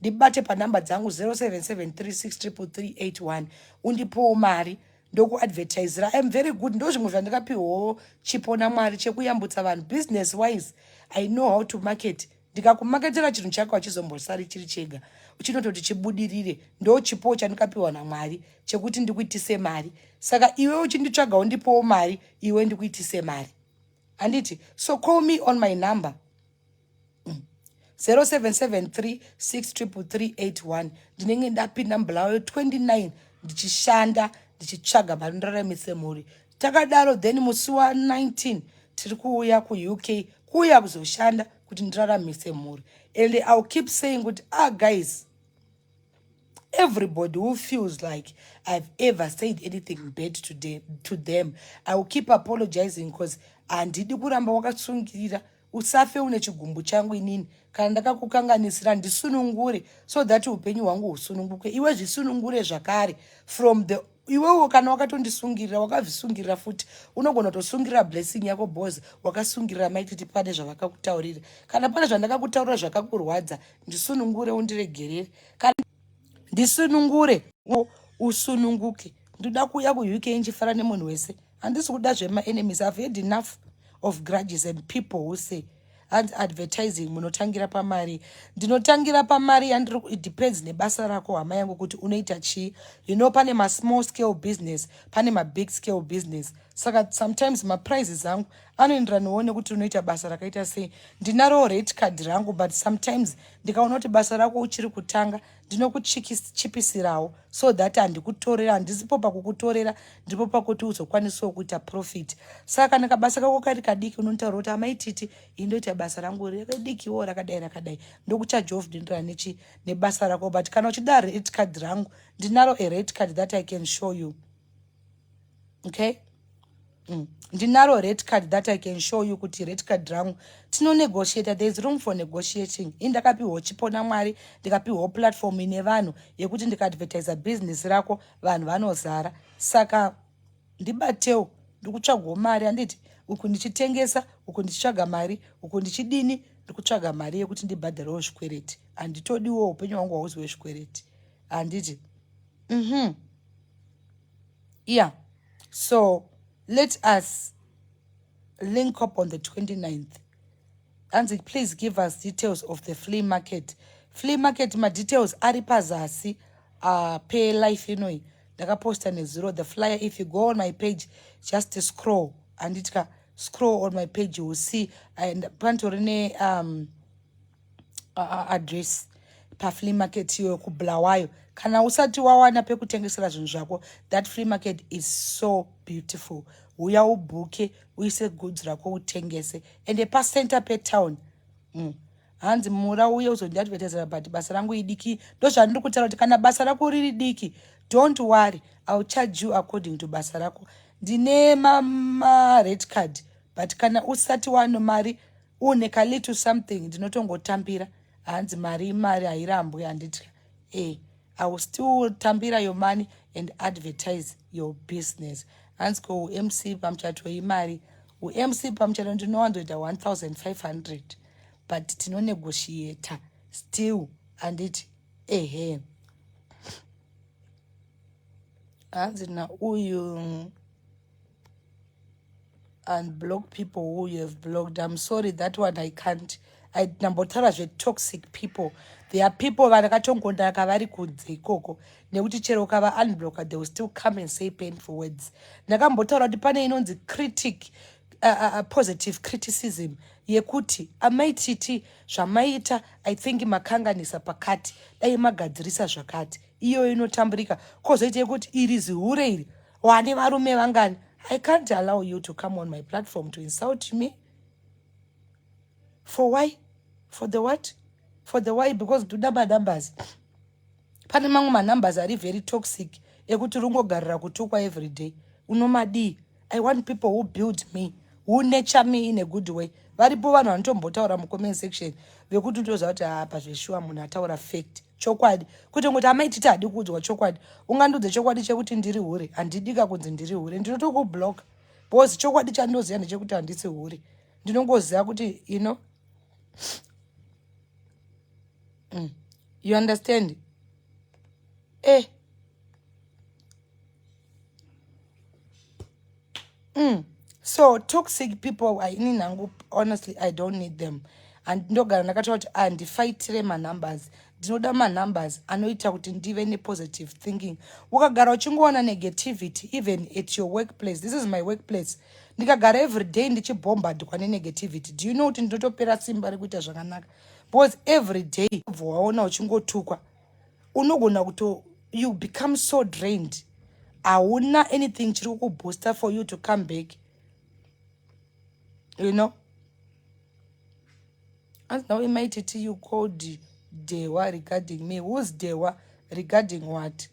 Ndibate panamba dzangu 0773633381. Undipowo mari ndokuadvertisera. I am very good. Ndo zvimwe zvandikapiwo chipona mwari chekuyambutsa vanhu business wise. I know how to market. Ndikakumaketera chinhu chako hachizombosari chiri chega. Uchinototi chibudirire. Ndo chipo chandikapiwa naMwari chekuti ndikuitise mari. Saka iwe uchinditsvaga undipowo mari, iwe ndikuitise mari. Handiti? So call me on my number 0773633381. Ndinenge ndapinda mubulawayo 29 ndichishanda ndichitsvaga mari ndiraramise mhuri. Takadaro then musi wa19 tiri kuuya kuUK kuuya kuzoshanda kuti ndiraramise mhuri. And I'll keep saying kuti guys, everybody who feels like I've ever said anything bad today to them, I will keep apologizing because handidi kuramba wakasungirira. Usafe une chigumbu changu inini. Kana ndakakukanganisira ndisunungure so that upenyu hwangu husununguke. Iwe zvisunungure zvakare from the iwewo kana wakatondisungirira wakazvisungirira futi unogona kutosungirira blessing yako boss wakasungirira Mai Tt pane zvavakakutaurira. Kana pane zvandakakutaurira zvakakurwadza ndisunungure undiregerere. Kana ndisunungure usununguke. Ndoda kuuya kuUK nchifara nemunhu wese. Handisi kuda zvema-enemies. I've had enough of grudges and people who say and advertising munotangira pamari. Ndinotangira pamari and it depends nebasa rako hama yangu kuti unoita chi. You know pane ma small scale business, pane ma big scale business. Saka sometimes ma prices angu anoendera noone kuti unoita basa rakaita sei. Ndinaro rate card rangu but sometimes ndikaona kuti basa rako uchiri kutanga ndinokuchipisirawo so that handikutorera, handisipo pakukutorera, ndipo pakuti uzokwanisawo kuita profit. Saka kana kabasa kako kari kadiki unotaura kuti Mai Tt indoita basa rangu rakadikiwo rakadai ndokuchajovhindira nebasa rako. But kana uchida rate card rangu ndinaro a rate card that I can show you. Okay? Ndinaro rate card that I can show you kuti rate card rangu tino negotiate. There is room for negotiating. Indakapiwo chipona mwari, ndikapiwo platform ine vanhu yekuti ndikaadvertise business rako vanhu vanozara. Saka ndibatewo ndikutsvagawo mari. Handiti uku ndichitengesa, uku ndichitsvaga mari, uku ndichidini, ndikutsvaga mari yekuti ndibhadharewo zvikwereti. Handitodiwo upenyu hwangu hauziwe zvikwereti. Handiti? Yeah. So let us link up on the 29th. And please give us details of the flea market. Flea market, my details ari pazasi pay life inoi. Ndakaposta nezero the flyer. If you go on my page, just scroll and it can scroll on my page, you will see and pantorine address pa flea market yo ku Bulawayo. Kana usati wawana pekutengesera zvinhu zvako, that flea market is so beautiful. Uya ubuke uise goods rako utengese and pa center pe town. Hanzi mura uye uzondiadvertisera but basa rangu idiki. Ndo zvandiri kutaura kuti kana basa rako riri diki, don't worry, I'll charge you according to basa rako. Ndine ma red card but kana usati wano mari une ka little something ndinotongotambira. Hanzi mari hairambwi. Handiti I will still tambira your money and advertise your business. Hanzi ko MC pamuchato imari. MC pamuchato ndinowanzoita 1500 but tino negotiate still. Handiti Anzina uyu unblock people who you have blocked. I'm sorry, that one I can't. I nambotara zve toxic people. There are people vakatongondaka vari kunze ikoko nekuti chero ukava unblocker they will still come and say painful words. Ndakambotaura kuti pane inonzi critic positive criticism yekuti Mai Tt zvamaita I think makanganisa pakati dai magadzirisa zvakati iyo inotamburika kozoita yekuti iri zihure iri wane varume vangani. I can't allow you to come on my platform to insult me. For why? For the what? For the why? Because do my numbers. Pane mangu my numbers are very toxic. Ekuti rungogarira kutukwa every day. Unomadi. I want people who build me, who nurture me in a good way. Varipo vanhu vanotombotaura mucomment section vekuti utoziva kuti apa zveshuwa munhu ataura fact chokwadi kuti ngoti Mai Tt hadi kuudzwa chokwadi ungandudze chokwadi chekuti ndiri hure handidika kunzi ndiri hure ndinotokublock because chokwadi chandinoziva ndechekuti handisi hure ndinongoziva kuti you know you understand So toxic people honestly I don't need them. And ndogara ndakataura kuti andifaitire manumbers ndinoda manumbers anoita kuti ndive nepositive thinking. Ukagara uchingoona negativity even at your workplace, this is my workplace, ndikagara every day ndichibombardwa nenegativity, do you know kuti ndinotopera simba rekuita zvakanaka? Because every day waona uchingotukwa unogona kuto you become so drained. Hauna anything chiri kukubooster for you to come back. You know? And now Mai Tt you called Dewa regarding me. Who's Dewa regarding what?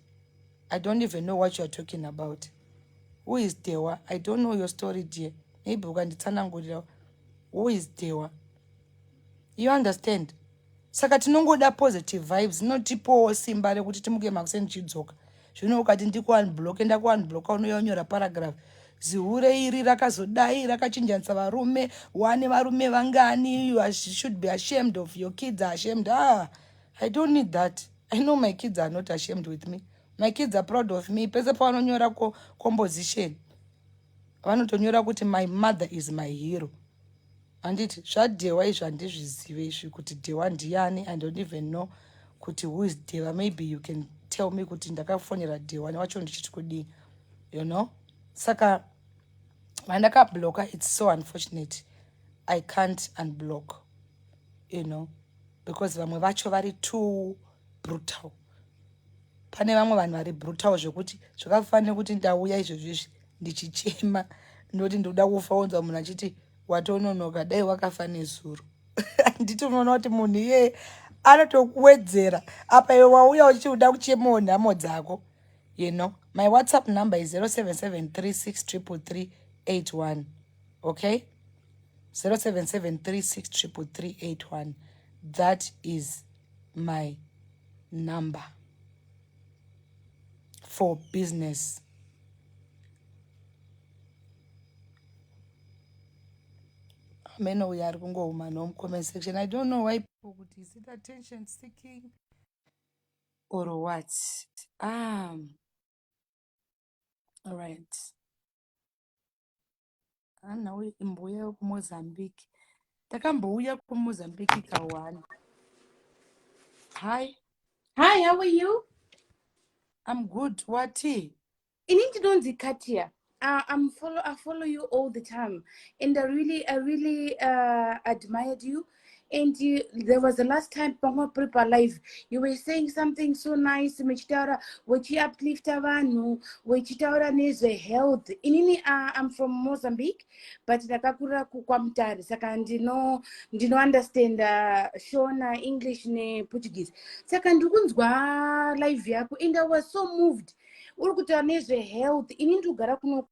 I don't even know what you are talking about. Who is Dewa? I don't know your story, dear. Maybe we can tell who is Dewa. You understand? Saka tinongoda positive vibes, not tipo simba rekuti timuke makuseni chidzoka. Zvino ukati ndiku unblock enda ku unblock unonyora paragraph. Zihure iri rakazodai rakachinjanisa varume, wane varume vangani, you should be ashamed of your kids are ashamed. I don't need that. I know my kids are not ashamed with me. My kids are proud of me. Pese pavanonyora composition. Vanotonyora kuti my mother is my hero. Anditi zvaDewa izvi handizvizive izvi kuti Dewa ndiani. I don't even know kuti who is Dewa. Maybe you can tell me kuti ndakafonera Dewa newacho ndichiti kudii, you know. Saka vandakablocker, it's so unfortunate. I can't unblock, you know, because vamwe vacho vari too brutal. Pane vamwe vanhu vari brutal zvekuti zvakafanira kuti ndauya izvozvo izvi ndichichema ndoti ndoda kufa unzwa munhu achiti watononoka dai wakafa nezuro. Handiti unoona kuti munhu iye anotokuwedzera apa iwe wauya uchiti uda kuchemawo nhamo dzako, you know. My WhatsApp number is 0773633381. Okay? 0773633381. That is my number for business. Meno we are kungo woman comment section. I don't know why people would, is it attention seeking or what? All right. Now we imbuya ku Mozambique. Takambouya ku Mozambique kawana. Hi. Hi, how are you? I'm good. What? Initi don't Katia. I follow you all the time, and I really admired you. And there was the last time Pongo Prepare Live, you were saying something so nice. Mechitaura, which uplift avanu, which taura needs health. Inini, I'm from Mozambique, but Nakakura kukwamtari. Second, no understand Shona English ne Portuguese. Second, live yaku, and I was so moved. Urikuta nezve health inini ndogara kuno